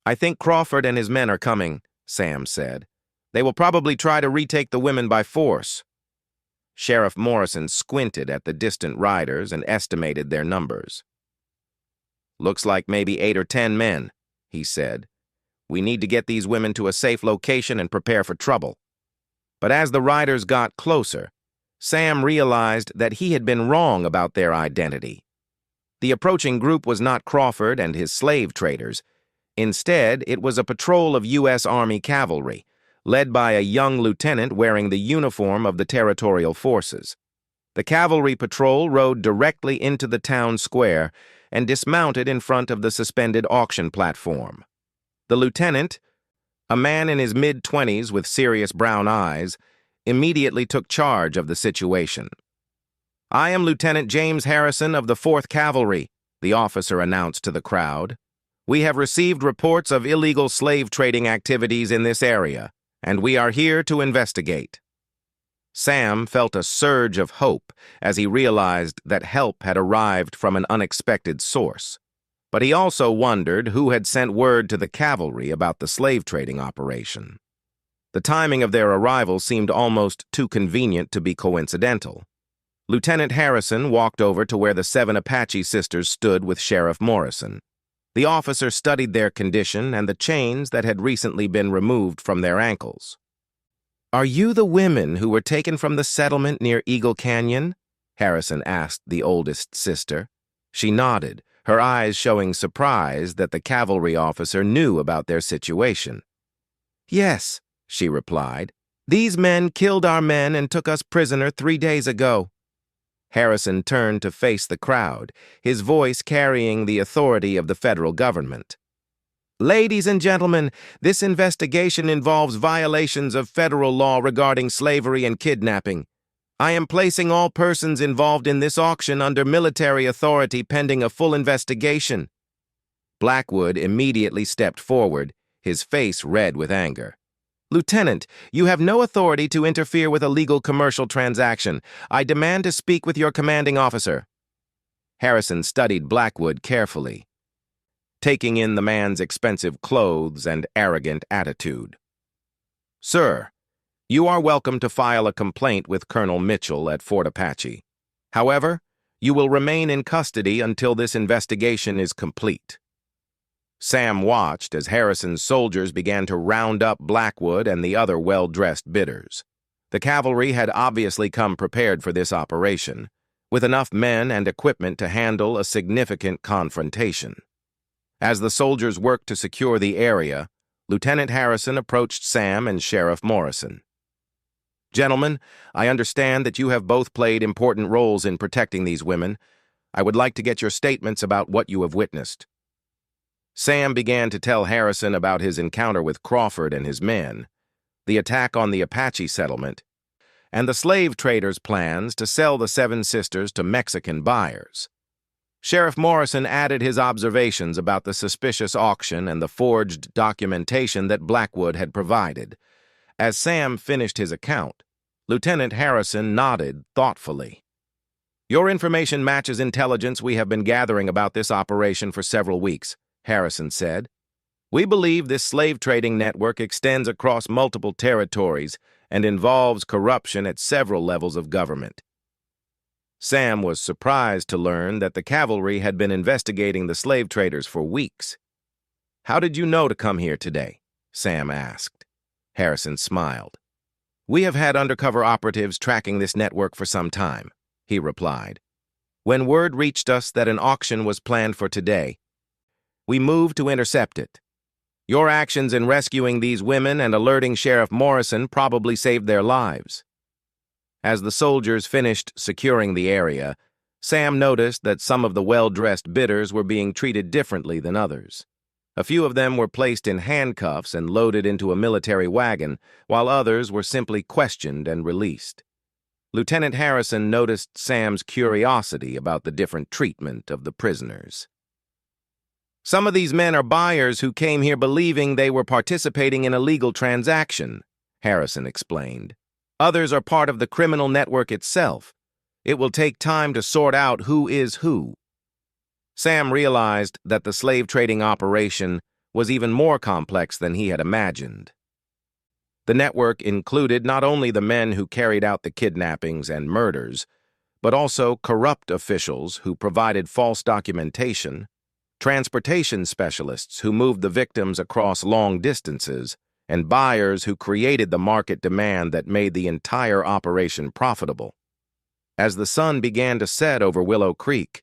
"I think Crawford and his men are coming," Sam said. "They will probably try to retake the women by force." Sheriff Morrison squinted at the distant riders and estimated their numbers. "Looks like maybe 8 or 10 men," he said. "We need to get these women to a safe location and prepare for trouble." But as the riders got closer, Sam realized that he had been wrong about their identity. The approaching group was not Crawford and his slave traders. Instead, it was a patrol of U.S. Army cavalry, led by a young lieutenant wearing the uniform of the territorial forces. The cavalry patrol rode directly into the town square and dismounted in front of the suspended auction platform. The lieutenant, a man in his mid-20s with serious brown eyes, immediately took charge of the situation. "I am Lieutenant James Harrison of the 4th Cavalry," the officer announced to the crowd. "We have received reports of illegal slave trading activities in this area, and we are here to investigate." Sam felt a surge of hope as he realized that help had arrived from an unexpected source. But he also wondered who had sent word to the cavalry about the slave trading operation. The timing of their arrival seemed almost too convenient to be coincidental. Lieutenant Harrison walked over to where the 7 Apache sisters stood with Sheriff Morrison. The officer studied their condition and the chains that had recently been removed from their ankles. "Are you the women who were taken from the settlement near Eagle Canyon?" Harrison asked the oldest sister. She nodded, her eyes showing surprise that the cavalry officer knew about their situation. "Yes," she replied. "These men killed our men and took us prisoner 3 days ago." Harrison turned to face the crowd, his voice carrying the authority of the federal government. "Ladies and gentlemen, this investigation involves violations of federal law regarding slavery and kidnapping. I am placing all persons involved in this auction under military authority pending a full investigation." Blackwood immediately stepped forward, his face red with anger. "Lieutenant, you have no authority to interfere with a legal commercial transaction. I demand to speak with your commanding officer." Harrison studied Blackwood carefully, taking in the man's expensive clothes and arrogant attitude. "Sir, you are welcome to file a complaint with Colonel Mitchell at Fort Apache. However, you will remain in custody until this investigation is complete." Sam watched as Harrison's soldiers began to round up Blackwood and the other well-dressed bidders. The cavalry had obviously come prepared for this operation, with enough men and equipment to handle a significant confrontation. As the soldiers worked to secure the area, Lieutenant Harrison approached Sam and Sheriff Morrison. "Gentlemen, I understand that you have both played important roles in protecting these women. I would like to get your statements about what you have witnessed." Sam began to tell Harrison about his encounter with Crawford and his men, the attack on the Apache settlement, and the slave traders' plans to sell the 7 sisters to Mexican buyers. Sheriff Morrison added his observations about the suspicious auction and the forged documentation that Blackwood had provided. As Sam finished his account, Lieutenant Harrison nodded thoughtfully. "Your information matches intelligence we have been gathering about this operation for several weeks," Harrison said. "We believe this slave trading network extends across multiple territories and involves corruption at several levels of government." Sam was surprised to learn that the cavalry had been investigating the slave traders for weeks. "How did you know to come here today?" Sam asked. Harrison smiled. "We have had undercover operatives tracking this network for some time," he replied. "When word reached us that an auction was planned for today, We moved to intercept it. Your actions in rescuing these women and alerting Sheriff Morrison probably saved their lives." As the soldiers finished securing the area, Sam noticed that some of the well-dressed bidders were being treated differently than others. A few of them were placed in handcuffs and loaded into a military wagon, while others were simply questioned and released. Lieutenant Harrison noticed Sam's curiosity about the different treatment of the prisoners. "Some of these men are buyers who came here believing they were participating in a legal transaction," Harrison explained. "Others are part of the criminal network itself. It will take time to sort out who is who." Sam realized that the slave trading operation was even more complex than he had imagined. The network included not only the men who carried out the kidnappings and murders, but also corrupt officials who provided false documentation, transportation specialists who moved the victims across long distances, and buyers who created the market demand that made the entire operation profitable. As the sun began to set over Willow Creek,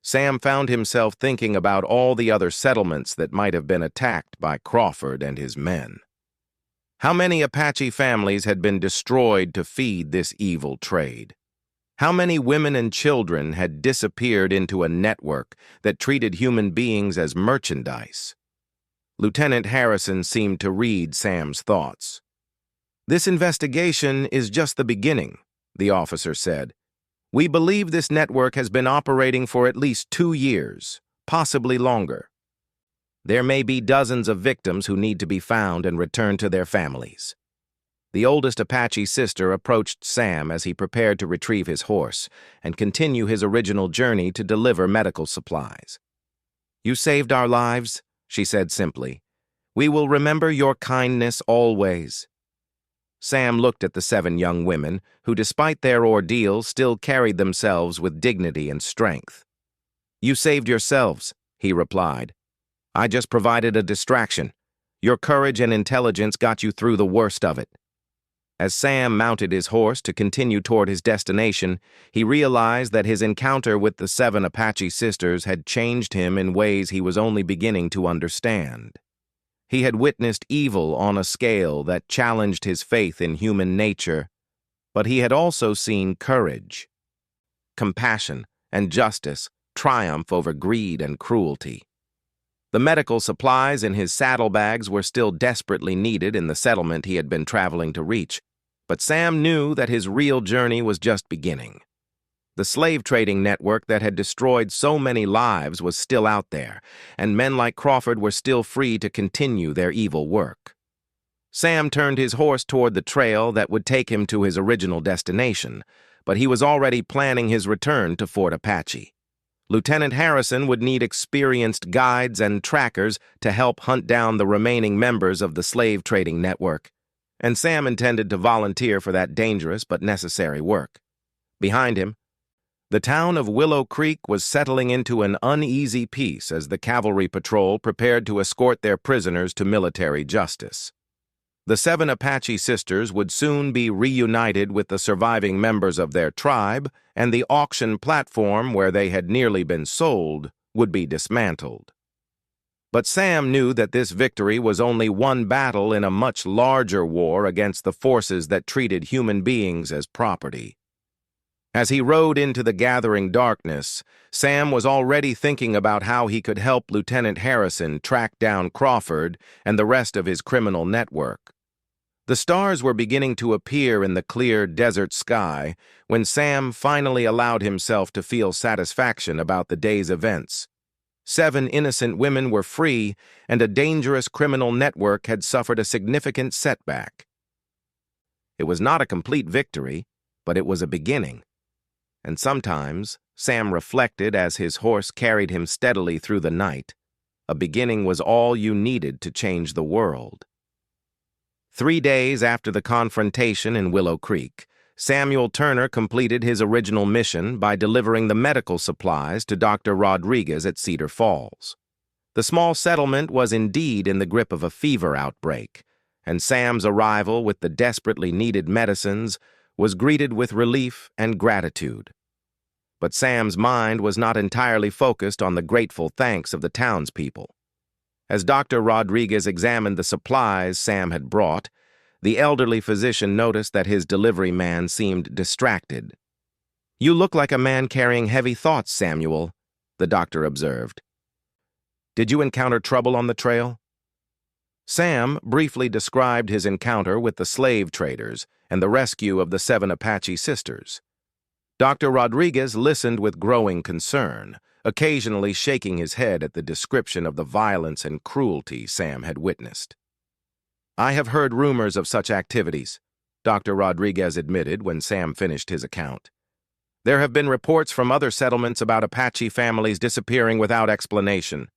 Sam found himself thinking about all the other settlements that might have been attacked by Crawford and his men. How many Apache families had been destroyed to feed this evil trade? How many women and children had disappeared into a network that treated human beings as merchandise? Lieutenant Harrison seemed to read Sam's thoughts. "This investigation is just the beginning," the officer said. "We believe this network has been operating for at least 2 years, possibly longer. There may be dozens of victims who need to be found and returned to their families." The oldest Apache sister approached Sam as he prepared to retrieve his horse and continue his original journey to deliver medical supplies. "You saved our lives," she said simply. "We will remember your kindness always." Sam looked at the 7 young women who, despite their ordeal, still carried themselves with dignity and strength. "You saved yourselves," he replied. "I just provided a distraction. Your courage and intelligence got you through the worst of it." As Sam mounted his horse to continue toward his destination, he realized that his encounter with the 7 Apache sisters had changed him in ways he was only beginning to understand. He had witnessed evil on a scale that challenged his faith in human nature, but he had also seen courage, compassion, and justice triumph over greed and cruelty. The medical supplies in his saddlebags were still desperately needed in the settlement he had been traveling to reach, but Sam knew that his real journey was just beginning. The slave trading network that had destroyed so many lives was still out there, and men like Crawford were still free to continue their evil work. Sam turned his horse toward the trail that would take him to his original destination, but he was already planning his return to Fort Apache. Lieutenant Harrison would need experienced guides and trackers to help hunt down the remaining members of the slave trading network, and Sam intended to volunteer for that dangerous but necessary work. Behind him, the town of Willow Creek was settling into an uneasy peace as the cavalry patrol prepared to escort their prisoners to military justice. The 7 Apache sisters would soon be reunited with the surviving members of their tribe, and the auction platform where they had nearly been sold would be dismantled. But Sam knew that this victory was only one battle in a much larger war against the forces that treated human beings as property. As he rode into the gathering darkness, Sam was already thinking about how he could help Lieutenant Harrison track down Crawford and the rest of his criminal network. The stars were beginning to appear in the clear desert sky when Sam finally allowed himself to feel satisfaction about the day's events. 7 innocent women were free, and a dangerous criminal network had suffered a significant setback. It was not a complete victory, but it was a beginning. And sometimes, Sam reflected as his horse carried him steadily through the night, a beginning was all you needed to change the world. 3 days after the confrontation in Willow Creek, Samuel Turner completed his original mission by delivering the medical supplies to Dr. Rodriguez at Cedar Falls. The small settlement was indeed in the grip of a fever outbreak, and Sam's arrival with the desperately needed medicines was greeted with relief and gratitude. But Sam's mind was not entirely focused on the grateful thanks of the townspeople. As Dr. Rodriguez examined the supplies Sam had brought, the elderly physician noticed that his delivery man seemed distracted. "You look like a man carrying heavy thoughts, Samuel," the doctor observed. "Did you encounter trouble on the trail?" Sam briefly described his encounter with the slave traders and the rescue of the 7 Apache sisters. Dr. Rodriguez listened with growing concern, occasionally shaking his head at the description of the violence and cruelty Sam had witnessed. "I have heard rumors of such activities," Dr. Rodriguez admitted when Sam finished his account. "There have been reports from other settlements about Apache families disappearing without explanation.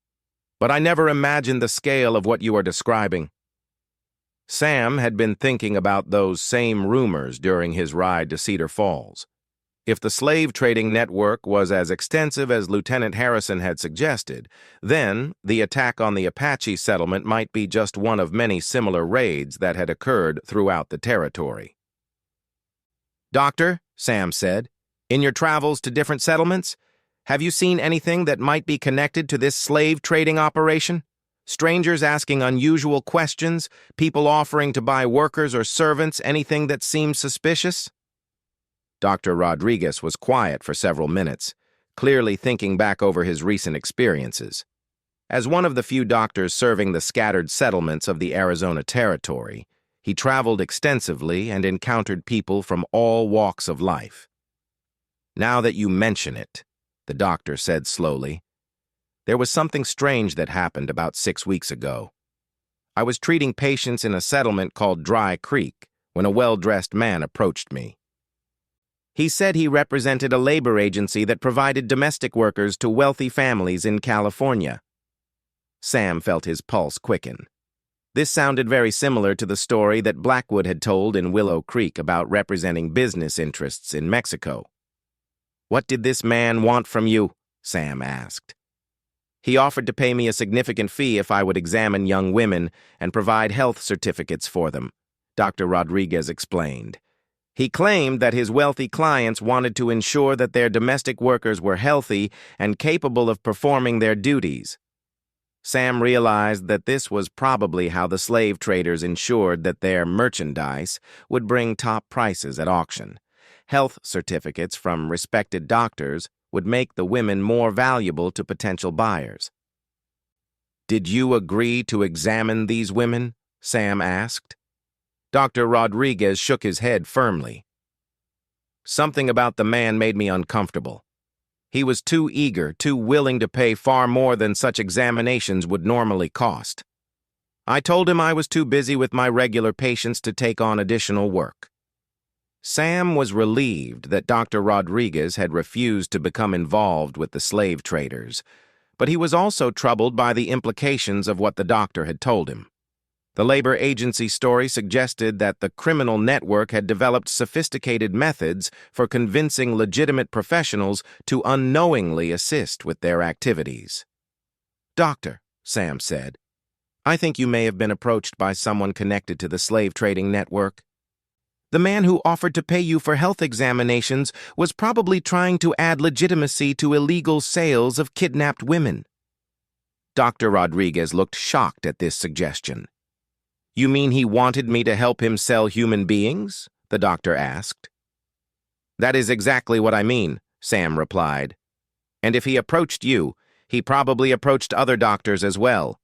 But I never imagined the scale of what you are describing." Sam had been thinking about those same rumors during his ride to Cedar Falls. If the slave trading network was as extensive as Lieutenant Harrison had suggested, then the attack on the Apache settlement might be just one of many similar raids that had occurred throughout the territory. "Doctor," Sam said, "in your travels to different settlements, have you seen anything that might be connected to this slave trading operation? Strangers asking unusual questions, people offering to buy workers or servants, anything that seems suspicious?" Dr. Rodriguez was quiet for several minutes, clearly thinking back over his recent experiences. As one of the few doctors serving the scattered settlements of the Arizona Territory, he traveled extensively and encountered people from all walks of life. "Now that you mention it," the doctor said slowly, "there was something strange that happened about 6 weeks ago. I was treating patients in a settlement called Dry Creek when a well-dressed man approached me. He said he represented a labor agency that provided domestic workers to wealthy families in California." Sam felt his pulse quicken. This sounded very similar to the story that Blackwood had told in Willow Creek about representing business interests in Mexico. "What did this man want from you?" Sam asked. "He offered to pay me a significant fee if I would examine young women and provide health certificates for them," Dr. Rodriguez explained. He claimed that his wealthy clients wanted to ensure that their domestic workers were healthy and capable of performing their duties. Sam realized that this was probably how the slave traders ensured that their merchandise would bring top prices at auction. Health certificates from respected doctors would make the women more valuable to potential buyers. "Did you agree to examine these women?" Sam asked. Dr. Rodriguez shook his head firmly. "Something about the man made me uncomfortable. He was too eager, too willing to pay far more than such examinations would normally cost. I told him I was too busy with my regular patients to take on additional work." Sam was relieved that Dr. Rodriguez had refused to become involved with the slave traders, but he was also troubled by the implications of what the doctor had told him. The labor agency story suggested that the criminal network had developed sophisticated methods for convincing legitimate professionals to unknowingly assist with their activities. "Doctor," Sam said, "I think you may have been approached by someone connected to the slave trading network. The man who offered to pay you for health examinations was probably trying to add legitimacy to illegal sales of kidnapped women." Dr. Rodriguez looked shocked at this suggestion. "You mean he wanted me to help him sell human beings?" the doctor asked. "That is exactly what I mean," Sam replied. "And if he approached you, he probably approached other doctors as well.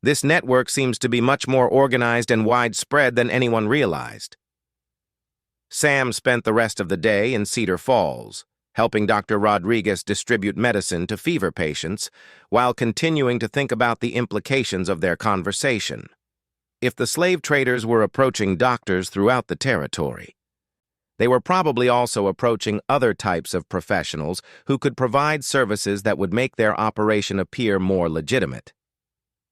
This network seems to be much more organized and widespread than anyone realized." Sam spent the rest of the day in Cedar Falls, helping Dr. Rodriguez distribute medicine to fever patients while continuing to think about the implications of their conversation. If the slave traders were approaching doctors throughout the territory, they were probably also approaching other types of professionals who could provide services that would make their operation appear more legitimate.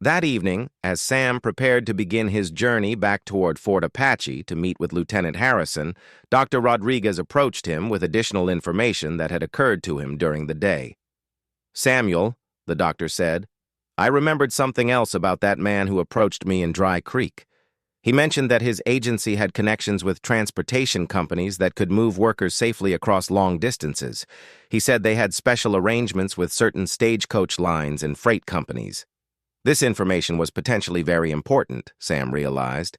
That evening, as Sam prepared to begin his journey back toward Fort Apache to meet with Lieutenant Harrison, Dr. Rodriguez approached him with additional information that had occurred to him during the day. "Samuel," the doctor said, "I remembered something else about that man who approached me in Dry Creek. He mentioned that his agency had connections with transportation companies that could move workers safely across long distances. He said they had special arrangements with certain stagecoach lines and freight companies." This information was potentially very important, Sam realized.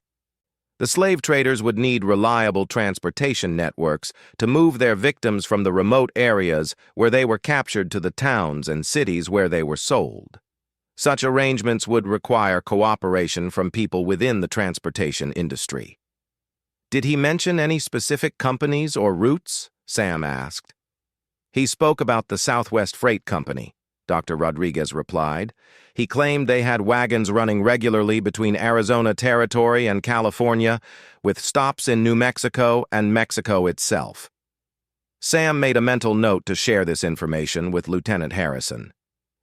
The slave traders would need reliable transportation networks to move their victims from the remote areas where they were captured to the towns and cities where they were sold. Such arrangements would require cooperation from people within the transportation industry. Did he mention any specific companies or routes? Sam asked. He spoke about the Southwest Freight Company, Dr. Rodriguez replied. He claimed they had wagons running regularly between Arizona Territory and California, with stops in New Mexico and Mexico itself. Sam made a mental note to share this information with Lieutenant Harrison.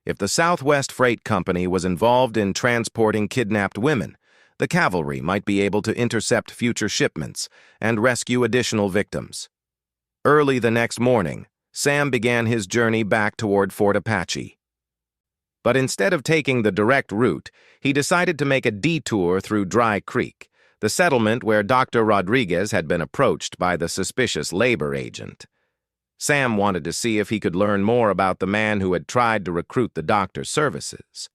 If the Southwest Freight Company was involved in transporting kidnapped women, the cavalry might be able to intercept future shipments and rescue additional victims. Early the next morning, Sam began his journey back toward Fort Apache. But instead of taking the direct route, he decided to make a detour through Dry Creek, the settlement where Dr. Rodriguez had been approached by the suspicious labor agent. Sam wanted to see if he could learn more about the man who had tried to recruit the doctor's services.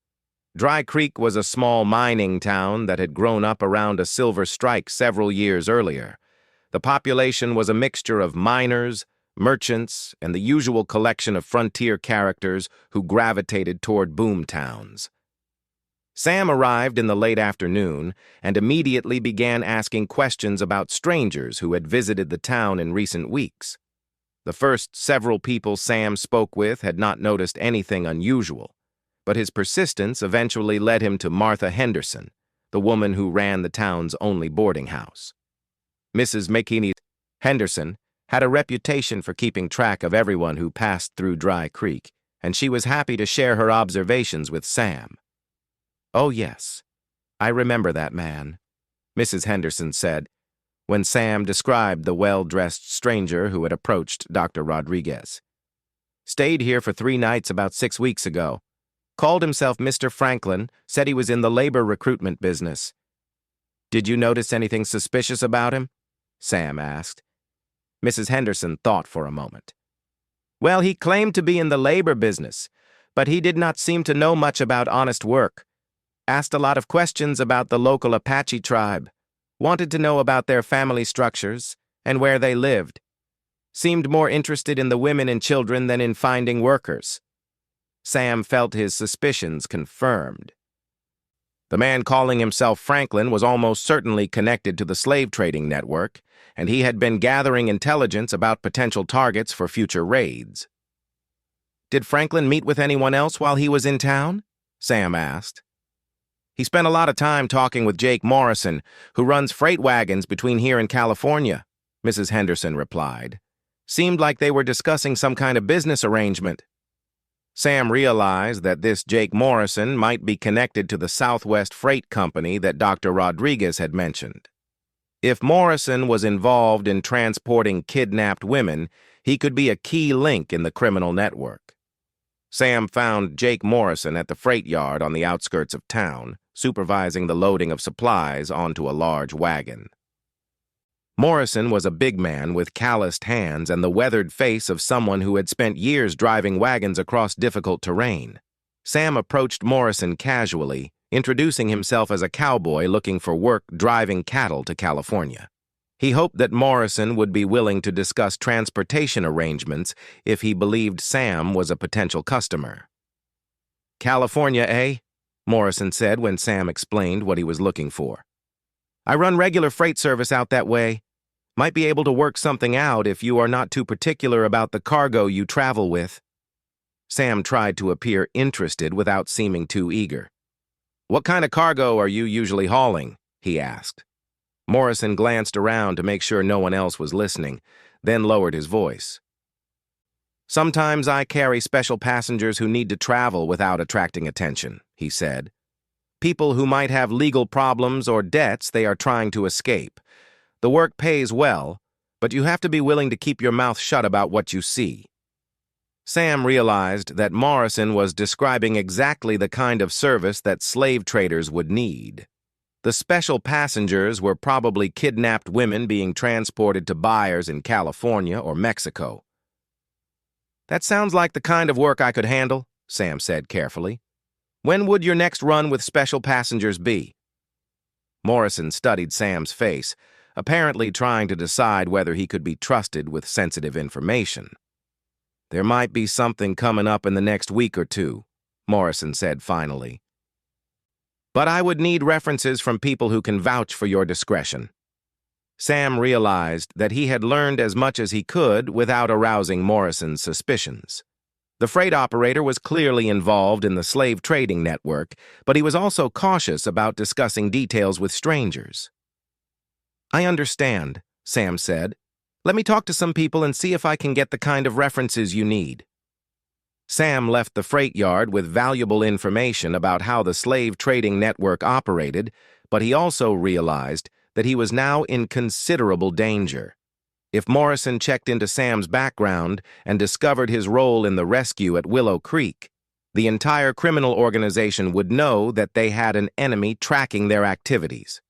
Dry Creek was a small mining town that had grown up around a silver strike several years earlier. The population was a mixture of miners, merchants, and the usual collection of frontier characters who gravitated toward boom towns. Sam arrived in the late afternoon and immediately began asking questions about strangers who had visited the town in recent weeks. The first several people Sam spoke with had not noticed anything unusual, but his persistence eventually led him to Martha Henderson, the woman who ran the town's only boarding house. Mrs. McKinney Henderson had a reputation for keeping track of everyone who passed through Dry Creek, and she was happy to share her observations with Sam. "Oh, yes, I remember that man," Mrs. Henderson said, when Sam described the well-dressed stranger who had approached Dr. Rodriguez. "Stayed here for 3 nights about 6 weeks ago. Called himself Mr. Franklin, said he was in the labor recruitment business." "Did you notice anything suspicious about him?" Sam asked. Mrs. Henderson thought for a moment. "Well, he claimed to be in the labor business, but he did not seem to know much about honest work. Asked a lot of questions about the local Apache tribe. Wanted to know about their family structures and where they lived. Seemed more interested in the women and children than in finding workers." Sam felt his suspicions confirmed. The man calling himself Franklin was almost certainly connected to the slave trading network, and he had been gathering intelligence about potential targets for future raids. "Did Franklin meet with anyone else while he was in town?" Sam asked. "He spent a lot of time talking with Jake Morrison, who runs freight wagons between here and California," Mrs. Henderson replied. "Seemed like they were discussing some kind of business arrangement." Sam realized that this Jake Morrison might be connected to the Southwest Freight Company that Dr. Rodriguez had mentioned. If Morrison was involved in transporting kidnapped women, he could be a key link in the criminal network. Sam found Jake Morrison at the freight yard on the outskirts of town, supervising the loading of supplies onto a large wagon. Morrison was a big man with calloused hands and the weathered face of someone who had spent years driving wagons across difficult terrain. Sam approached Morrison casually, introducing himself as a cowboy looking for work driving cattle to California. He hoped that Morrison would be willing to discuss transportation arrangements if he believed Sam was a potential customer. "California, eh?" Morrison said when Sam explained what he was looking for. "I run regular freight service out that way. Might be able to work something out if you are not too particular about the cargo you travel with." Sam tried to appear interested without seeming too eager. "What kind of cargo are you usually hauling?" he asked. Morrison glanced around to make sure no one else was listening, then lowered his voice. "Sometimes I carry special passengers who need to travel without attracting attention," he said. "People who might have legal problems or debts they are trying to escape. The work pays well, but you have to be willing to keep your mouth shut about what you see." Sam realized that Morrison was describing exactly the kind of service that slave traders would need. The special passengers were probably kidnapped women being transported to buyers in California or Mexico. "That sounds like the kind of work I could handle," Sam said carefully. When would your next run with special passengers be? Morrison studied Sam's face, apparently trying to decide whether he could be trusted with sensitive information. There might be something coming up in the next week or two, Morrison said finally. But I would need references from people who can vouch for your discretion. Sam realized that he had learned as much as he could without arousing Morrison's suspicions. The freight operator was clearly involved in the slave trading network, but he was also cautious about discussing details with strangers. I understand, Sam said. Let me talk to some people and see if I can get the kind of references you need. Sam left the freight yard with valuable information about how the slave trading network operated, but he also realized that he was now in considerable danger. If Morrison checked into Sam's background and discovered his role in the rescue at Willow Creek, the entire criminal organization would know that they had an enemy tracking their activities.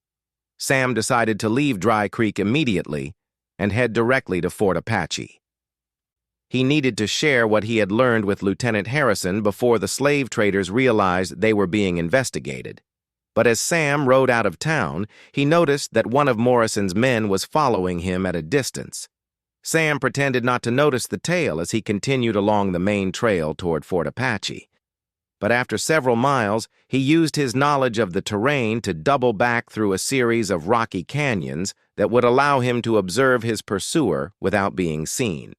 Sam decided to leave Dry Creek immediately and head directly to Fort Apache. He needed to share what he had learned with Lieutenant Harrison before the slave traders realized they were being investigated. But as Sam rode out of town, he noticed that one of Morrison's men was following him at a distance. Sam pretended not to notice the tail as he continued along the main trail toward Fort Apache. But after several miles, he used his knowledge of the terrain to double back through a series of rocky canyons that would allow him to observe his pursuer without being seen.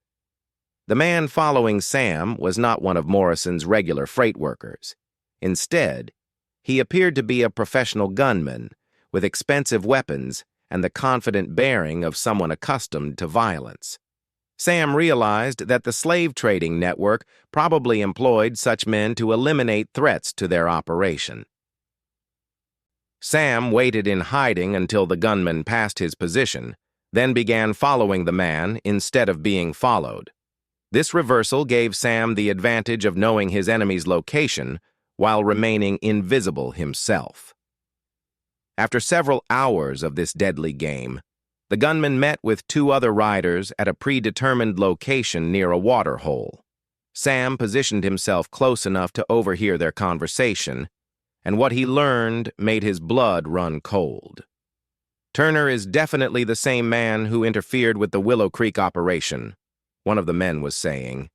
The man following Sam was not one of Morrison's regular freight workers. Instead, he appeared to be a professional gunman with expensive weapons and the confident bearing of someone accustomed to violence. Sam realized that the slave trading network probably employed such men to eliminate threats to their operation. Sam waited in hiding until the gunman passed his position, then began following the man instead of being followed. This reversal gave Sam the advantage of knowing his enemy's location while remaining invisible himself. After several hours of this deadly game, the gunman met with two other riders at a predetermined location near a water hole. Sam positioned himself close enough to overhear their conversation, and what he learned made his blood run cold. Turner is definitely the same man who interfered with the Willow Creek operation, one of the men was saying.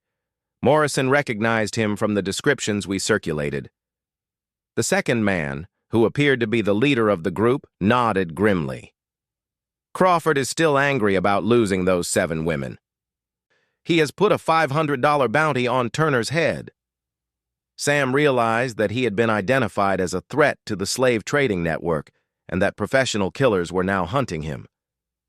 Morrison recognized him from the descriptions we circulated. The second man, who appeared to be the leader of the group, nodded grimly. Crawford is still angry about losing those 7 women. He has put a $500 bounty on Turner's head. Sam realized that he had been identified as a threat to the slave trading network and that professional killers were now hunting him.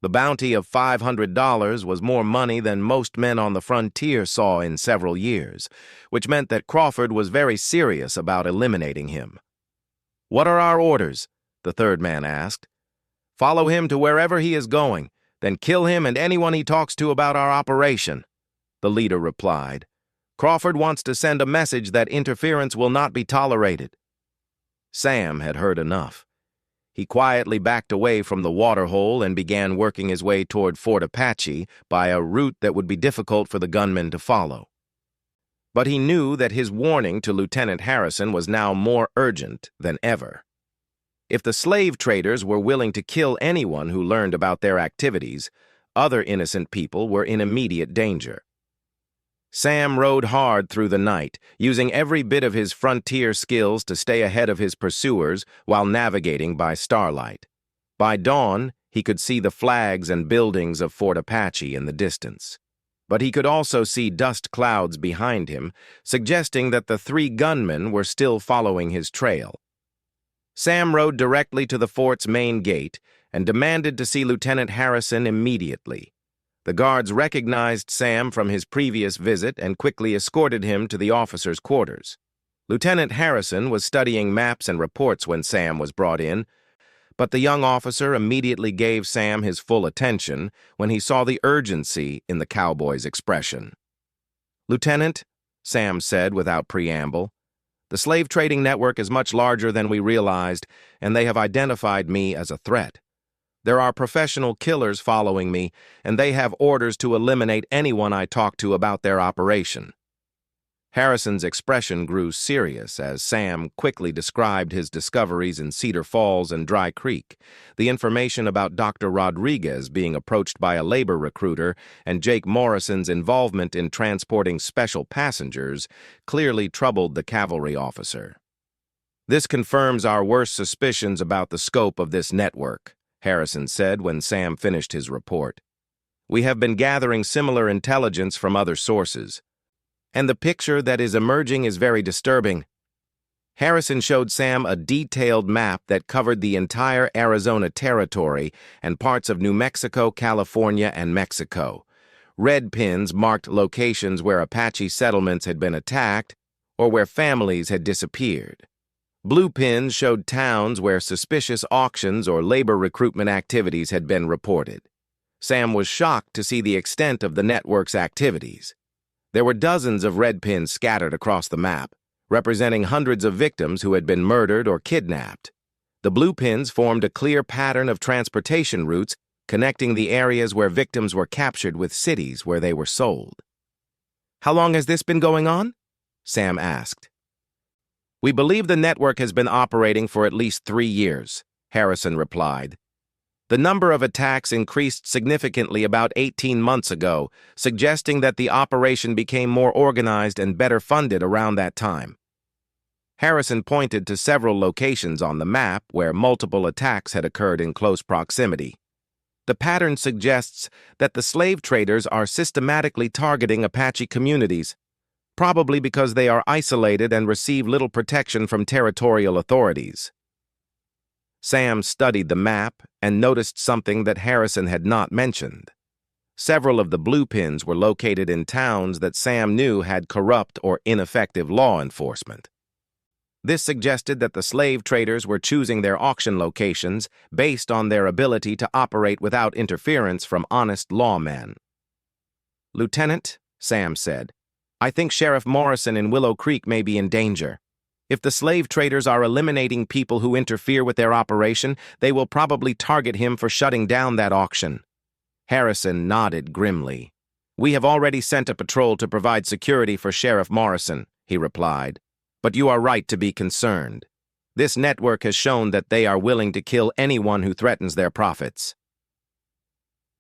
The bounty of $500 was more money than most men on the frontier saw in several years, which meant that Crawford was very serious about eliminating him. "What are our orders?" the third man asked. "Follow him to wherever he is going, then kill him and anyone he talks to about our operation," the leader replied. "Crawford wants to send a message that interference will not be tolerated." Sam had heard enough. He quietly backed away from the waterhole and began working his way toward Fort Apache by a route that would be difficult for the gunmen to follow. But he knew that his warning to Lieutenant Harrison was now more urgent than ever. If the slave traders were willing to kill anyone who learned about their activities, other innocent people were in immediate danger. Sam rode hard through the night, using every bit of his frontier skills to stay ahead of his pursuers while navigating by starlight. By dawn, he could see the flags and buildings of Fort Apache in the distance. But he could also see dust clouds behind him, suggesting that the 3 gunmen were still following his trail. Sam rode directly to the fort's main gate and demanded to see Lieutenant Harrison immediately. The guards recognized Sam from his previous visit and quickly escorted him to the officers' quarters. Lieutenant Harrison was studying maps and reports when Sam was brought in, but the young officer immediately gave Sam his full attention when he saw the urgency in the cowboy's expression. "Lieutenant," Sam said without preamble, "the slave trading network is much larger than we realized, and they have identified me as a threat. There are professional killers following me, and they have orders to eliminate anyone I talk to about their operation." Harrison's expression grew serious as Sam quickly described his discoveries in Cedar Falls and Dry Creek. The information about Dr. Rodriguez being approached by a labor recruiter and Jake Morrison's involvement in transporting special passengers clearly troubled the cavalry officer. "This confirms our worst suspicions about the scope of this network," Harrison said when Sam finished his report. "We have been gathering similar intelligence from other sources, and the picture that is emerging is very disturbing." Harrison showed Sam a detailed map that covered the entire Arizona territory and parts of New Mexico, California, and Mexico. Red pins marked locations where Apache settlements had been attacked or where families had disappeared. Blue pins showed towns where suspicious auctions or labor recruitment activities had been reported. Sam was shocked to see the extent of the network's activities. There were dozens of red pins scattered across the map, representing hundreds of victims who had been murdered or kidnapped. The blue pins formed a clear pattern of transportation routes connecting the areas where victims were captured with cities where they were sold. "How long has this been going on?" Sam asked. "We believe the network has been operating for at least 3 years, Harrison replied. "The number of attacks increased significantly about 18 months ago, suggesting that the operation became more organized and better funded around that time." Harrison pointed to several locations on the map where multiple attacks had occurred in close proximity. "The pattern suggests that the slave traders are systematically targeting Apache communities, probably because they are isolated and receive little protection from territorial authorities." Sam studied the map and noticed something that Harrison had not mentioned. Several of the blue pins were located in towns that Sam knew had corrupt or ineffective law enforcement. This suggested that the slave traders were choosing their auction locations based on their ability to operate without interference from honest lawmen. "Lieutenant," Sam said, "I think Sheriff Morrison in Willow Creek may be in danger. If the slave traders are eliminating people who interfere with their operation, they will probably target him for shutting down that auction." Harrison nodded grimly. "We have already sent a patrol to provide security for Sheriff Morrison," he replied. "But you are right to be concerned. This network has shown that they are willing to kill anyone who threatens their profits."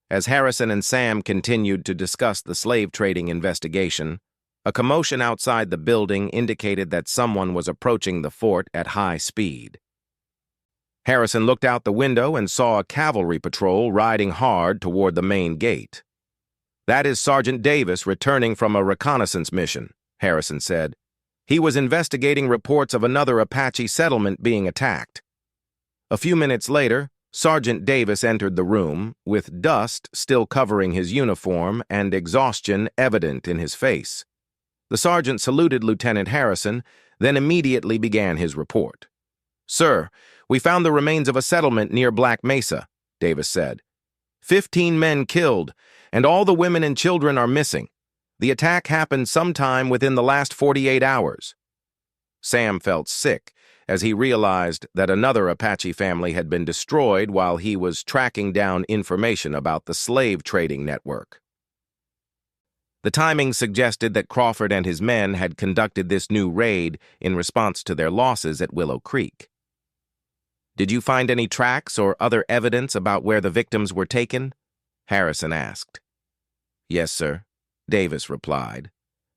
As Harrison and Sam continued to discuss the slave trading investigation, a commotion outside the building indicated that someone was approaching the fort at high speed. Harrison looked out the window and saw a cavalry patrol riding hard toward the main gate. "That is Sergeant Davis returning from a reconnaissance mission," Harrison said. "He was investigating reports of another Apache settlement being attacked." A few minutes later, Sergeant Davis entered the room, with dust still covering his uniform and exhaustion evident in his face. The sergeant saluted Lieutenant Harrison, then immediately began his report. "Sir, we found the remains of a settlement near Black Mesa," Davis said. 15 men killed, and all the women and children are missing. The attack happened sometime within the last 48 hours. Sam felt sick as he realized that another Apache family had been destroyed while he was tracking down information about the slave trading network. The timing suggested that Crawford and his men had conducted this new raid in response to their losses at Willow Creek. "Did you find any tracks or other evidence about where the victims were taken?" Harrison asked. "Yes, sir," Davis replied.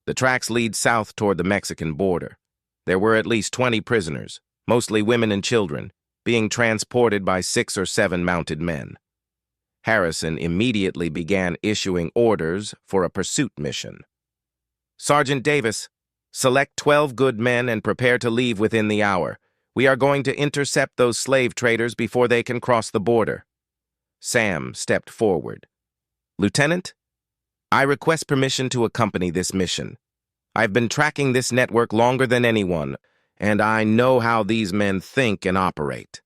"The tracks lead south toward the Mexican border. There were at least 20 prisoners, mostly women and children, being transported by 6 or 7 mounted men." Harrison immediately began issuing orders for a pursuit mission. "Sergeant Davis, select 12 good men and prepare to leave within the hour. We are going to intercept those slave traders before they can cross the border." Sam stepped forward. "Lieutenant, I request permission to accompany this mission. I've been tracking this network longer than anyone, and I know how these men think and operate."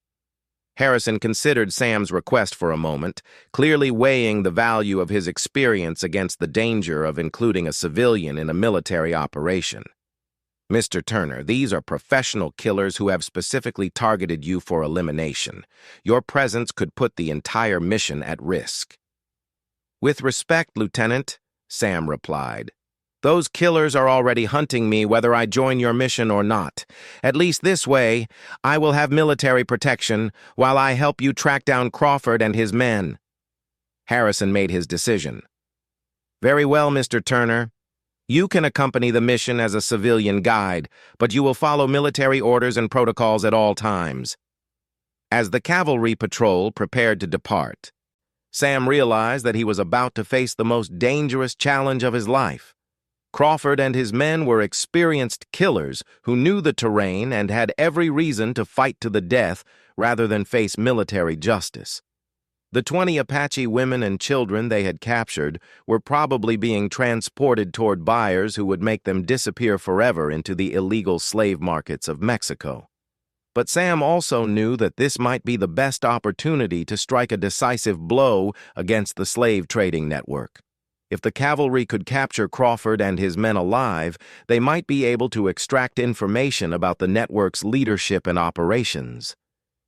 Harrison considered Sam's request for a moment, clearly weighing the value of his experience against the danger of including a civilian in a military operation. "Mr. Turner, these are professional killers who have specifically targeted you for elimination. Your presence could put the entire mission at risk." "With respect, Lieutenant," Sam replied, Those killers are already hunting me whether I join your mission or not. At least this way, I will have military protection while I help you track down Crawford and his men." Harrison made his decision. "Very well, Mr. Turner. You can accompany the mission as a civilian guide, but you will follow military orders and protocols at all times." As the cavalry patrol prepared to depart, Sam realized that he was about to face the most dangerous challenge of his life. Crawford and his men were experienced killers who knew the terrain and had every reason to fight to the death rather than face military justice. The 20 Apache women and children they had captured were probably being transported toward buyers who would make them disappear forever into the illegal slave markets of Mexico. But Sam also knew that this might be the best opportunity to strike a decisive blow against the slave trading network. If the cavalry could capture Crawford and his men alive, they might be able to extract information about the network's leadership and operations.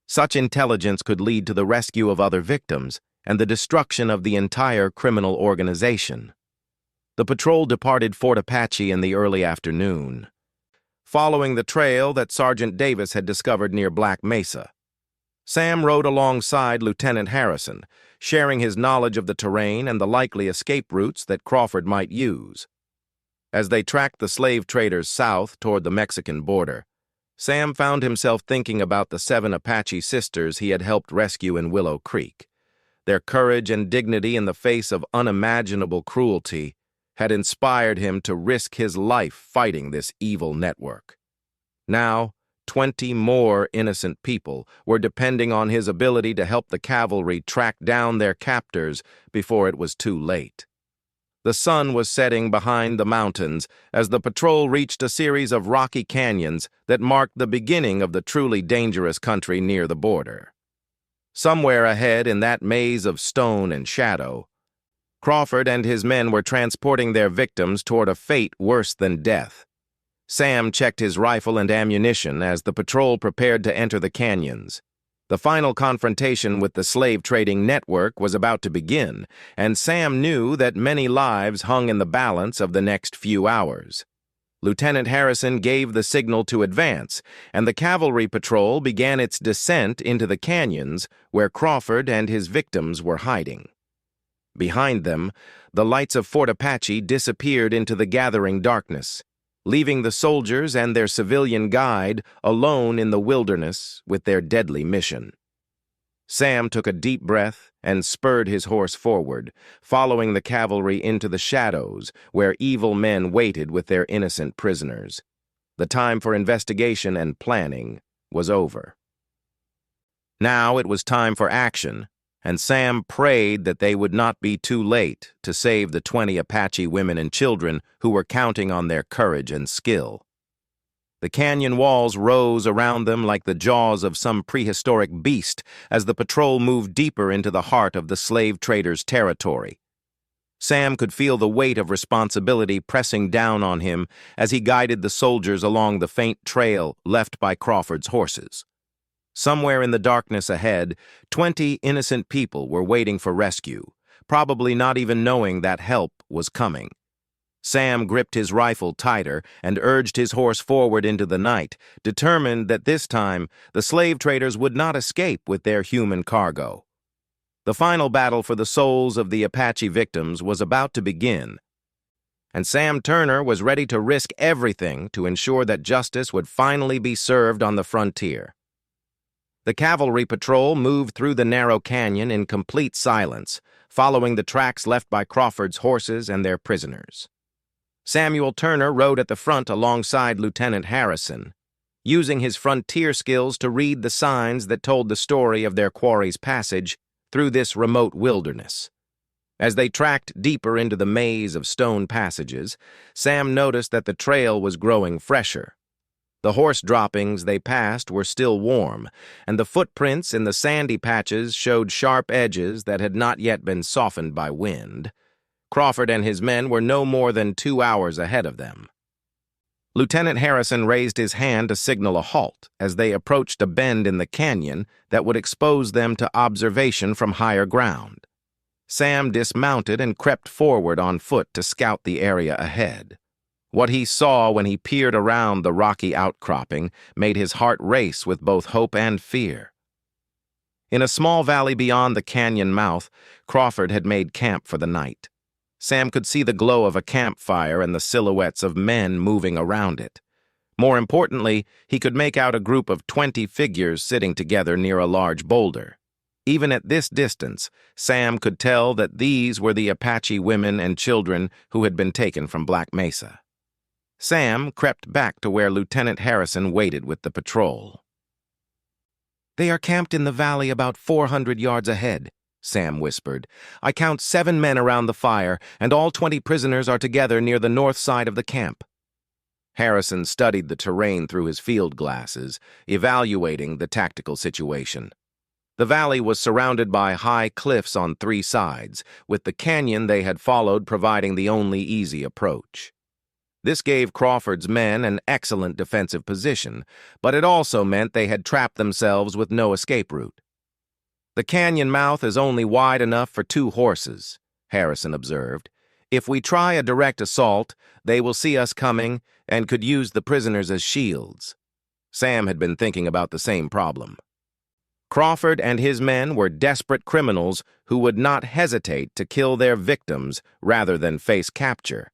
Such intelligence could lead to the rescue of other victims and the destruction of the entire criminal organization. The patrol departed Fort Apache in the early afternoon, following the trail that Sergeant Davis had discovered near Black Mesa. Sam rode alongside Lieutenant Harrison, sharing his knowledge of the terrain and the likely escape routes that Crawford might use. As they tracked the slave traders south toward the Mexican border, Sam found himself thinking about the 7 Apache sisters he had helped rescue in Willow Creek. Their courage and dignity in the face of unimaginable cruelty had inspired him to risk his life fighting this evil network. Now, 20 more innocent people were depending on his ability to help the cavalry track down their captors before it was too late. The sun was setting behind the mountains as the patrol reached a series of rocky canyons that marked the beginning of the truly dangerous country near the border. Somewhere ahead in that maze of stone and shadow, Crawford and his men were transporting their victims toward a fate worse than death. Sam checked his rifle and ammunition as the patrol prepared to enter the canyons. The final confrontation with the slave-trading network was about to begin, and Sam knew that many lives hung in the balance of the next few hours. Lieutenant Harrison gave the signal to advance, and the cavalry patrol began its descent into the canyons where Crawford and his victims were hiding. Behind them, the lights of Fort Apache disappeared into the gathering darkness, leaving the soldiers and their civilian guide alone in the wilderness with their deadly mission. Sam took a deep breath and spurred his horse forward, following the cavalry into the shadows where evil men waited with their innocent prisoners. The time for investigation and planning was over. Now it was time for action, and Sam prayed that they would not be too late to save the 20 Apache women and children who were counting on their courage and skill. The canyon walls rose around them like the jaws of some prehistoric beast as the patrol moved deeper into the heart of the slave traders' territory. Sam could feel the weight of responsibility pressing down on him as he guided the soldiers along the faint trail left by Crawford's horses. Somewhere in the darkness ahead, 20 innocent people were waiting for rescue, probably not even knowing that help was coming. Sam gripped his rifle tighter and urged his horse forward into the night, determined that this time the slave traders would not escape with their human cargo. The final battle for the souls of the Apache victims was about to begin, and Sam Turner was ready to risk everything to ensure that justice would finally be served on the frontier. The cavalry patrol moved through the narrow canyon in complete silence, following the tracks left by Crawford's horses and their prisoners. Samuel Turner rode at the front alongside Lieutenant Harrison, using his frontier skills to read the signs that told the story of their quarry's passage through this remote wilderness. As they tracked deeper into the maze of stone passages, Sam noticed that the trail was growing fresher. The horse droppings they passed were still warm, and the footprints in the sandy patches showed sharp edges that had not yet been softened by wind. Crawford and his men were no more than 2 hours ahead of them. Lieutenant Harrison raised his hand to signal a halt as they approached a bend in the canyon that would expose them to observation from higher ground. Sam dismounted and crept forward on foot to scout the area ahead. What he saw when he peered around the rocky outcropping made his heart race with both hope and fear. In a small valley beyond the canyon mouth, Crawford had made camp for the night. Sam could see the glow of a campfire and the silhouettes of men moving around it. More importantly, he could make out a group of 20 figures sitting together near a large boulder. Even at this distance, Sam could tell that these were the Apache women and children who had been taken from Black Mesa. Sam crept back to where Lieutenant Harrison waited with the patrol. "They are camped in the valley about 400 yards ahead," Sam whispered. "I count 7 men around the fire, and all 20 prisoners are together near the north side of the camp." Harrison studied the terrain through his field glasses, evaluating the tactical situation. The valley was surrounded by high cliffs on 3 sides, with the canyon they had followed providing the only easy approach. This gave Crawford's men an excellent defensive position, but it also meant they had trapped themselves with no escape route. "The canyon mouth is only wide enough for 2 horses," Harrison observed. "If we try a direct assault, they will see us coming and could use the prisoners as shields." Sam had been thinking about the same problem. Crawford and his men were desperate criminals who would not hesitate to kill their victims rather than face capture.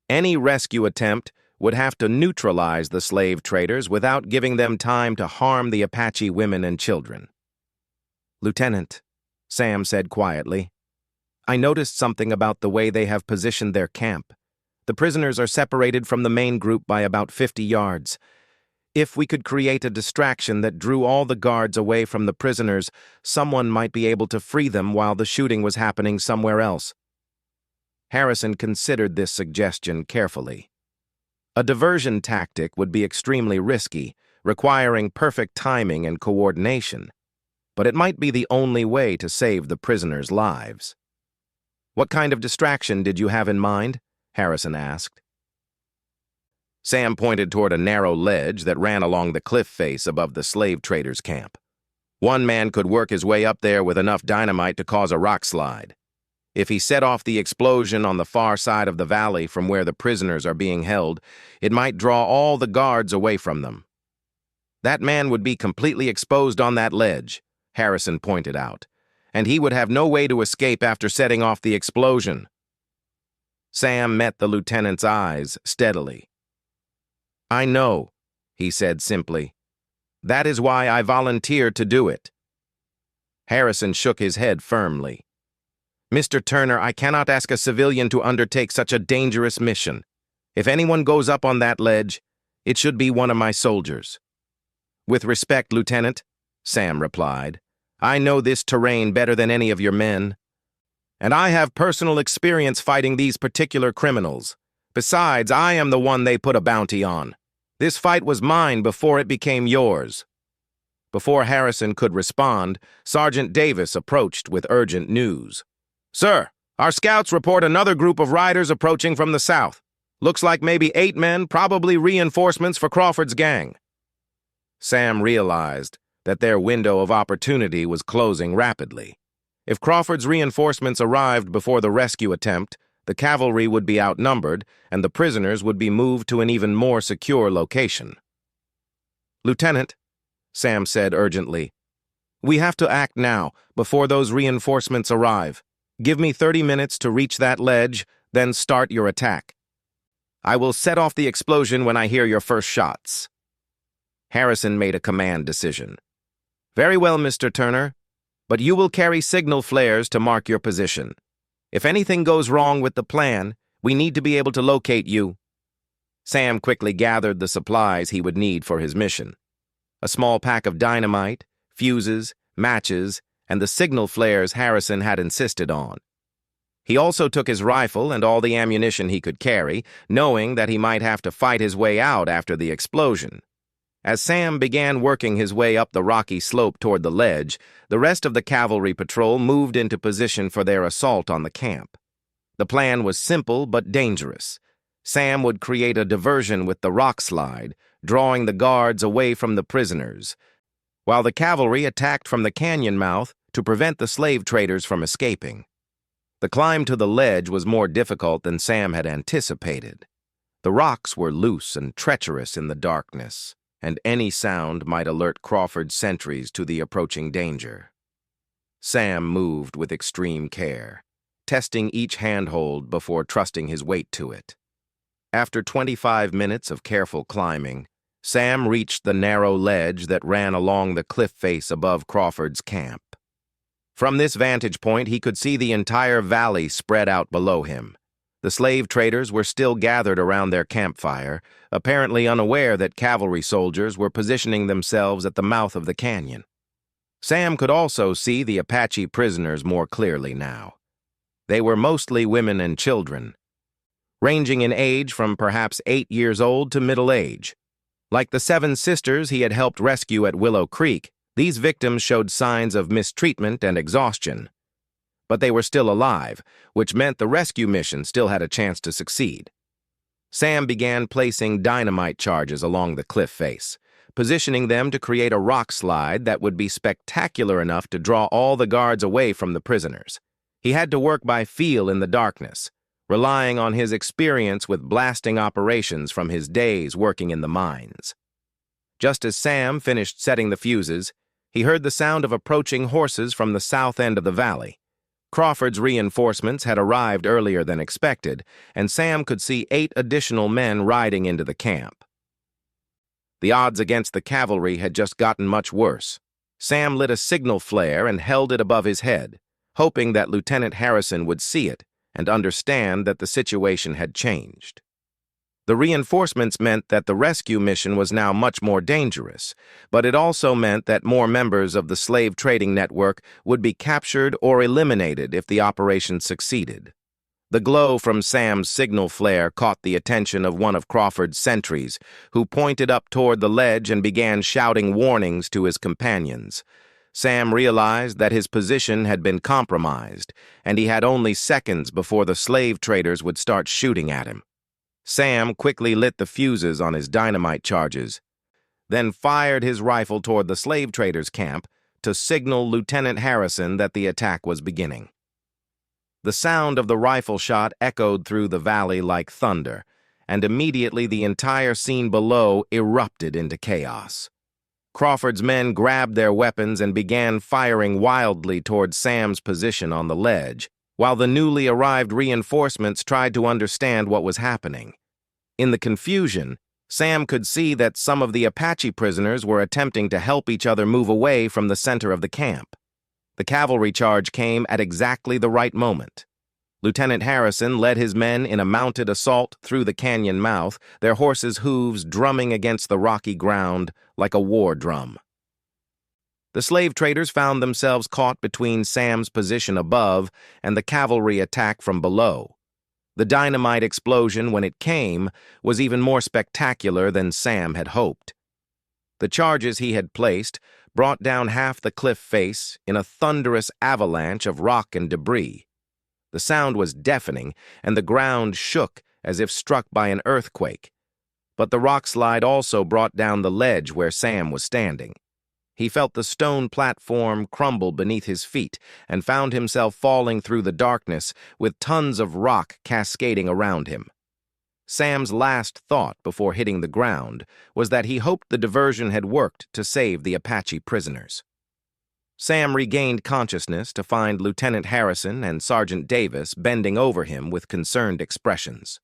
Any rescue attempt would have to neutralize the slave traders without giving them time to harm the Apache women and children. "Lieutenant," Sam said quietly, "I noticed something about the way they have positioned their camp. The prisoners are separated from the main group by about 50 yards. If we could create a distraction that drew all the guards away from the prisoners, someone might be able to free them while the shooting was happening somewhere else." Harrison considered this suggestion carefully. A diversion tactic would be extremely risky, requiring perfect timing and coordination, but it might be the only way to save the prisoners' lives. "What kind of distraction did you have in mind?" Harrison asked. Sam pointed toward a narrow ledge that ran along the cliff face above the slave traders' camp. One man could work his way up there with enough dynamite to cause a rock slide. If he set off the explosion on the far side of the valley from where the prisoners are being held, it might draw all the guards away from them. "That man would be completely exposed on that ledge," Harrison pointed out, "and he would have no way to escape after setting off the explosion." Sam met the lieutenant's eyes steadily. "I know," he said simply. "That is why I volunteered to do it." Harrison shook his head firmly. "Mr. Turner, I cannot ask a civilian to undertake such a dangerous mission. If anyone goes up on that ledge, it should be one of my soldiers." "With respect, Lieutenant," Sam replied, "I know this terrain better than any of your men. And I have personal experience fighting these particular criminals. Besides, I am the one they put a bounty on. This fight was mine before it became yours." Before Harrison could respond, Sergeant Davis approached with urgent news. "Sir, our scouts report another group of riders approaching from the south. Looks like maybe 8 men, probably reinforcements for Crawford's gang." Sam realized that their window of opportunity was closing rapidly. If Crawford's reinforcements arrived before the rescue attempt, the cavalry would be outnumbered and the prisoners would be moved to an even more secure location. "Lieutenant," Sam said urgently, "we have to act now, before those reinforcements arrive. Give me 30 minutes to reach that ledge, then start your attack. I will set off the explosion when I hear your first shots." Harrison made a command decision. "Very well, Mr. Turner, but you will carry signal flares to mark your position. If anything goes wrong with the plan, we need to be able to locate you." Sam quickly gathered the supplies he would need for his mission. A small pack of dynamite, fuses, matches, and the signal flares Harrison had insisted on. He also took his rifle and all the ammunition he could carry, knowing that he might have to fight his way out after the explosion. As Sam began working his way up the rocky slope toward the ledge, the rest of the cavalry patrol moved into position for their assault on the camp. The plan was simple but dangerous. Sam would create a diversion with the rock slide, drawing the guards away from the prisoners, while the cavalry attacked from the canyon mouth to prevent the slave traders from escaping. The climb to the ledge was more difficult than Sam had anticipated. The rocks were loose and treacherous in the darkness, and any sound might alert Crawford's sentries to the approaching danger. Sam moved with extreme care, testing each handhold before trusting his weight to it. After 25 minutes of careful climbing, Sam reached the narrow ledge that ran along the cliff face above Crawford's camp. From this vantage point, he could see the entire valley spread out below him. The slave traders were still gathered around their campfire, apparently unaware that cavalry soldiers were positioning themselves at the mouth of the canyon. Sam could also see the Apache prisoners more clearly now. They were mostly women and children, ranging in age from perhaps 8 years old to middle age. Like the 7 sisters he had helped rescue at Willow Creek, these victims showed signs of mistreatment and exhaustion. But they were still alive, which meant the rescue mission still had a chance to succeed. Sam began placing dynamite charges along the cliff face, positioning them to create a rock slide that would be spectacular enough to draw all the guards away from the prisoners. He had to work by feel in the darkness, relying on his experience with blasting operations from his days working in the mines. Just as Sam finished setting the fuses, he heard the sound of approaching horses from the south end of the valley. Crawford's reinforcements had arrived earlier than expected, and Sam could see 8 additional men riding into the camp. The odds against the cavalry had just gotten much worse. Sam lit a signal flare and held it above his head, hoping that Lieutenant Harrison would see it and understand that the situation had changed. The reinforcements meant that the rescue mission was now much more dangerous, but it also meant that more members of the slave trading network would be captured or eliminated if the operation succeeded. The glow from Sam's signal flare caught the attention of one of Crawford's sentries, who pointed up toward the ledge and began shouting warnings to his companions. Sam realized that his position had been compromised, and he had only seconds before the slave traders would start shooting at him. Sam quickly lit the fuses on his dynamite charges, then fired his rifle toward the slave traders' camp to signal Lieutenant Harrison that the attack was beginning. The sound of the rifle shot echoed through the valley like thunder, and immediately the entire scene below erupted into chaos. Crawford's men grabbed their weapons and began firing wildly toward Sam's position on the ledge, while the newly arrived reinforcements tried to understand what was happening. In the confusion, Sam could see that some of the Apache prisoners were attempting to help each other move away from the center of the camp. The cavalry charge came at exactly the right moment. Lieutenant Harrison led his men in a mounted assault through the canyon mouth, their horses' hooves drumming against the rocky ground like a war drum. The slave traders found themselves caught between Sam's position above and the cavalry attack from below. The dynamite explosion, when it came, was even more spectacular than Sam had hoped. The charges he had placed brought down half the cliff face in a thunderous avalanche of rock and debris. The sound was deafening, and the ground shook as if struck by an earthquake. But the rock slide also brought down the ledge where Sam was standing. He felt the stone platform crumble beneath his feet and found himself falling through the darkness with tons of rock cascading around him. Sam's last thought before hitting the ground was that he hoped the diversion had worked to save the Apache prisoners. Sam regained consciousness to find Lieutenant Harrison and Sergeant Davis bending over him with concerned expressions.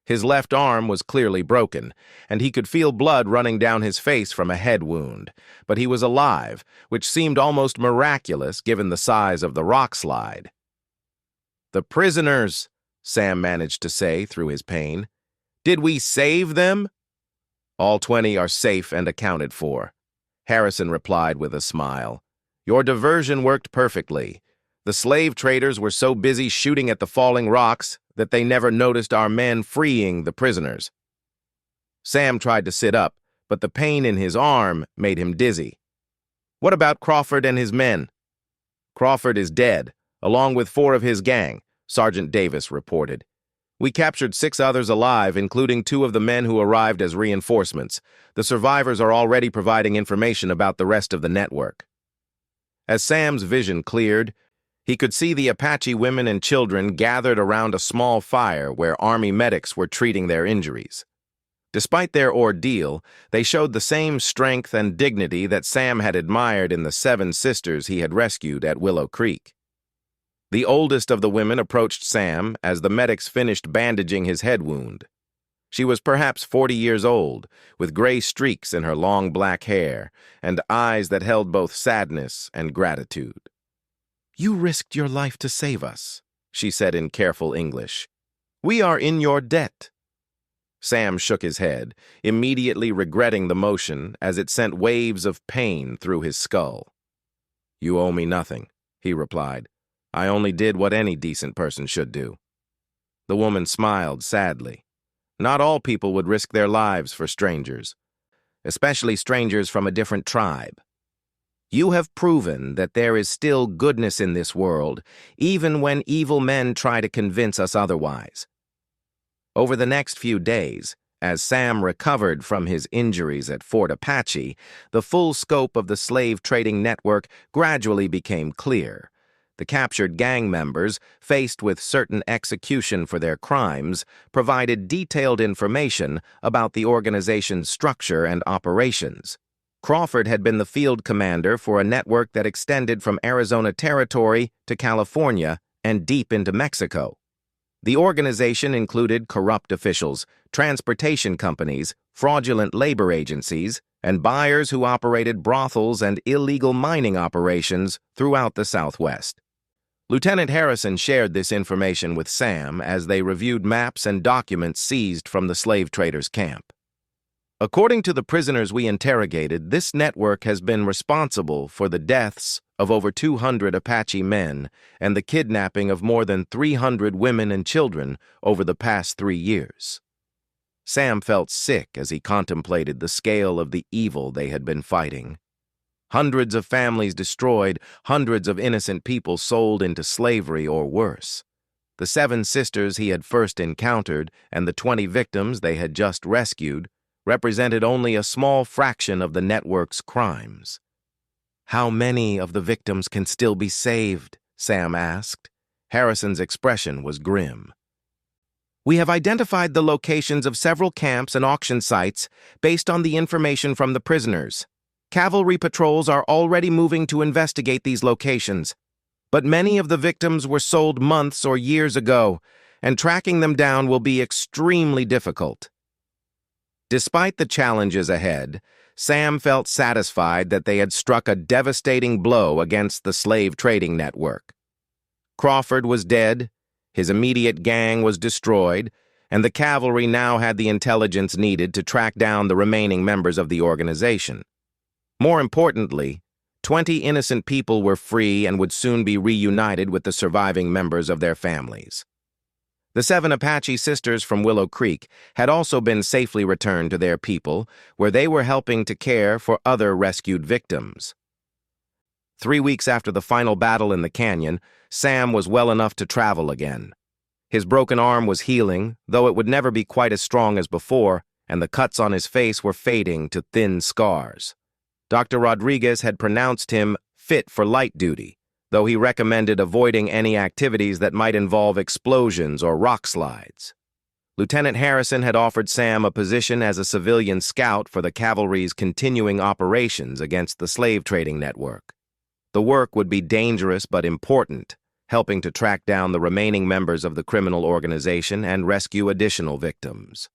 His left arm was clearly broken, and he could feel blood running down his face from a head wound, but he was alive, which seemed almost miraculous given the size of the rock slide. "The prisoners," Sam managed to say through his pain. "Did we save them?" "All 20 are safe and accounted for," Harrison replied with a smile. "Your diversion worked perfectly. The slave traders were so busy shooting at the falling rocks that they never noticed our men freeing the prisoners." Sam tried to sit up, but the pain in his arm made him dizzy. "What about Crawford and his men?" "Crawford is dead, along with 4 of his gang," Sergeant Davis reported. "We captured 6 others alive, including 2 of the men who arrived as reinforcements. The survivors are already providing information about the rest of the network." As Sam's vision cleared, He could see the Apache women and children gathered around a small fire where Army medics were treating their injuries. Despite their ordeal, they showed the same strength and dignity that Sam had admired in the 7 sisters he had rescued at Willow Creek. The oldest of the women approached Sam as the medics finished bandaging his head wound. She was perhaps 40 years old, with gray streaks in her long black hair and eyes that held both sadness and gratitude. "You risked your life to save us," she said in careful English. "We are in your debt." Sam shook his head, immediately regretting the motion as it sent waves of pain through his skull. "You owe me nothing," he replied. "I only did what any decent person should do." The woman smiled sadly. Not all people would risk their lives for strangers, especially strangers from a different tribe. "You have proven that there is still goodness in this world, even when evil men try to convince us otherwise." Over the next few days, as Sam recovered from his injuries at Fort Apache, the full scope of the slave trading network gradually became clear. The captured gang members, faced with certain execution for their crimes, provided detailed information about the organization's structure and operations. Crawford had been the field commander for a network that extended from Arizona Territory to California and deep into Mexico. The organization included corrupt officials, transportation companies, fraudulent labor agencies, and buyers who operated brothels and illegal mining operations throughout the Southwest. Lieutenant Harrison shared this information with Sam as they reviewed maps and documents seized from the slave traders' camp. "According to the prisoners we interrogated, this network has been responsible for the deaths of over 200 Apache men and the kidnapping of more than 300 women and children over the past 3 years. Sam felt sick as he contemplated the scale of the evil they had been fighting. Hundreds of families destroyed, hundreds of innocent people sold into slavery or worse. The 7 sisters he had first encountered and the 20 victims they had just rescued represented only a small fraction of the network's crimes. "How many of the victims can still be saved?" Sam asked. Harrison's expression was grim. "We have identified the locations of several camps and auction sites based on the information from the prisoners. Cavalry patrols are already moving to investigate these locations, but many of the victims were sold months or years ago, and tracking them down will be extremely difficult." Despite the challenges ahead, Sam felt satisfied that they had struck a devastating blow against the slave trading network. Crawford was dead, his immediate gang was destroyed, and the cavalry now had the intelligence needed to track down the remaining members of the organization. More importantly, 20 innocent people were free and would soon be reunited with the surviving members of their families. The 7 Apache sisters from Willow Creek had also been safely returned to their people, where they were helping to care for other rescued victims. 3 weeks after the final battle in the canyon, Sam was well enough to travel again. His broken arm was healing, though it would never be quite as strong as before, and the cuts on his face were fading to thin scars. Dr. Rodriguez had pronounced him fit for light duty, though he recommended avoiding any activities that might involve explosions or rock slides. Lieutenant Harrison had offered Sam a position as a civilian scout for the cavalry's continuing operations against the slave trading network. The work would be dangerous but important, helping to track down the remaining members of the criminal organization and rescue additional victims.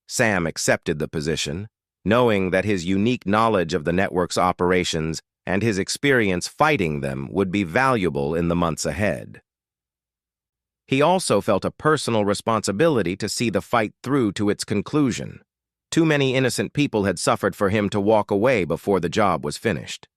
Sam accepted the position, knowing that his unique knowledge of the network's operations and his experience fighting them would be valuable in the months ahead. He also felt a personal responsibility to see the fight through to its conclusion. Too many innocent people had suffered for him to walk away before the job was finished.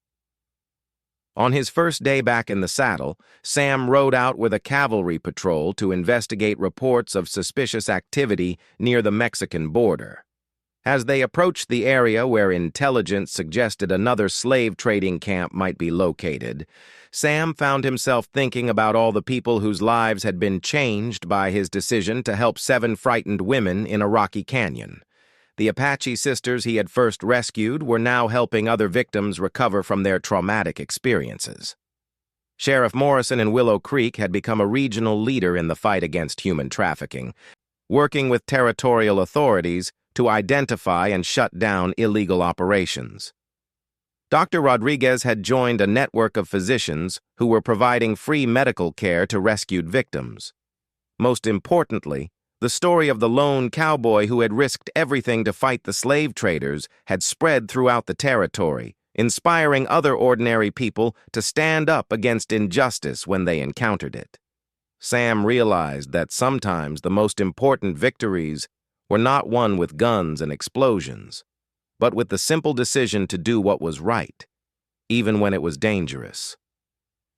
On his first day back in the saddle, Sam rode out with a cavalry patrol to investigate reports of suspicious activity near the Mexican border. As they approached the area where intelligence suggested another slave trading camp might be located, Sam found himself thinking about all the people whose lives had been changed by his decision to help 7 frightened women in a rocky canyon. The Apache sisters he had first rescued were now helping other victims recover from their traumatic experiences. Sheriff Morrison in Willow Creek had become a regional leader in the fight against human trafficking, working with territorial authorities to identify and shut down illegal operations. Dr. Rodriguez had joined a network of physicians who were providing free medical care to rescued victims. Most importantly, the story of the lone cowboy who had risked everything to fight the slave traders had spread throughout the territory, inspiring other ordinary people to stand up against injustice when they encountered it. Sam realized that sometimes the most important victories were not won with guns and explosions, but with the simple decision to do what was right, even when it was dangerous.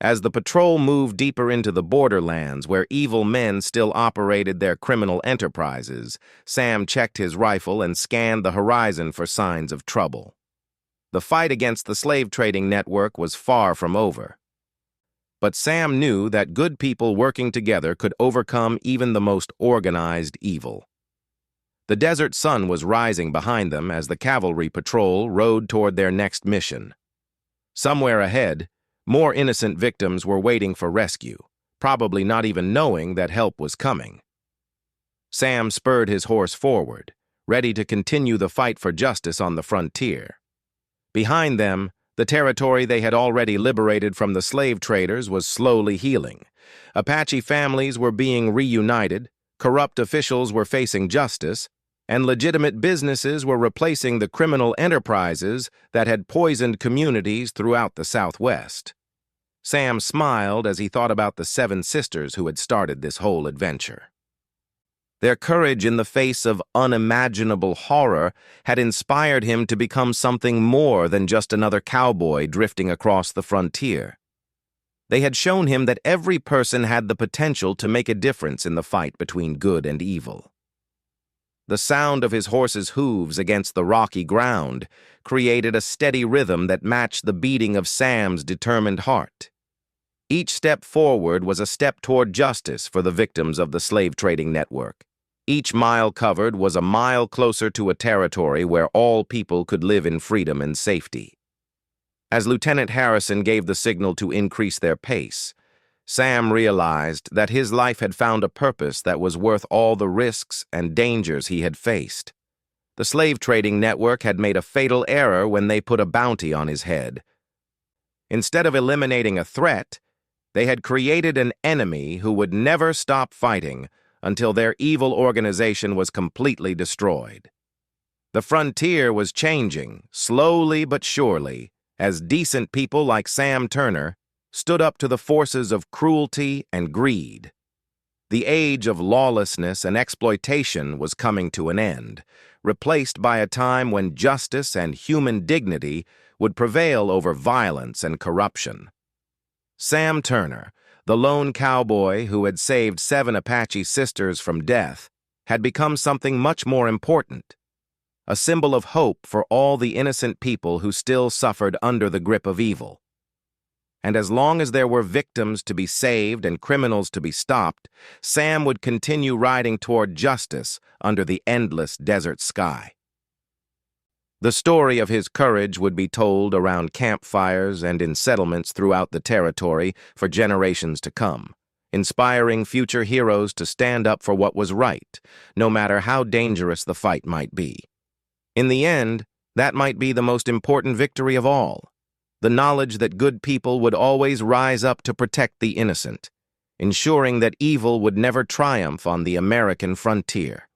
As the patrol moved deeper into the borderlands where evil men still operated their criminal enterprises, Sam checked his rifle and scanned the horizon for signs of trouble. The fight against the slave trading network was far from over. But Sam knew that good people working together could overcome even the most organized evil. The desert sun was rising behind them as the cavalry patrol rode toward their next mission. Somewhere ahead, more innocent victims were waiting for rescue, probably not even knowing that help was coming. Sam spurred his horse forward, ready to continue the fight for justice on the frontier. Behind them, the territory they had already liberated from the slave traders was slowly healing. Apache families were being reunited, corrupt officials were facing justice, and legitimate businesses were replacing the criminal enterprises that had poisoned communities throughout the Southwest. Sam smiled as he thought about the 7 sisters who had started this whole adventure. Their courage in the face of unimaginable horror had inspired him to become something more than just another cowboy drifting across the frontier. They had shown him that every person had the potential to make a difference in the fight between good and evil. The sound of his horse's hooves against the rocky ground created a steady rhythm that matched the beating of Sam's determined heart. Each step forward was a step toward justice for the victims of the slave trading network. Each mile covered was a mile closer to a territory where all people could live in freedom and safety. As Lieutenant Harrison gave the signal to increase their pace, Sam realized that his life had found a purpose that was worth all the risks and dangers he had faced. The slave trading network had made a fatal error when they put a bounty on his head. Instead of eliminating a threat, they had created an enemy who would never stop fighting until their evil organization was completely destroyed. The frontier was changing, slowly but surely, as decent people like Sam Turner stood up to the forces of cruelty and greed. The age of lawlessness and exploitation was coming to an end, replaced by a time when justice and human dignity would prevail over violence and corruption. Sam Turner, the lone cowboy who had saved 7 Apache sisters from death, had become something much more important, a symbol of hope for all the innocent people who still suffered under the grip of evil. And as long as there were victims to be saved and criminals to be stopped, Sam would continue riding toward justice under the endless desert sky. The story of his courage would be told around campfires and in settlements throughout the territory for generations to come, inspiring future heroes to stand up for what was right, no matter how dangerous the fight might be. In the end, that might be the most important victory of all, the knowledge that good people would always rise up to protect the innocent, ensuring that evil would never triumph on the American frontier.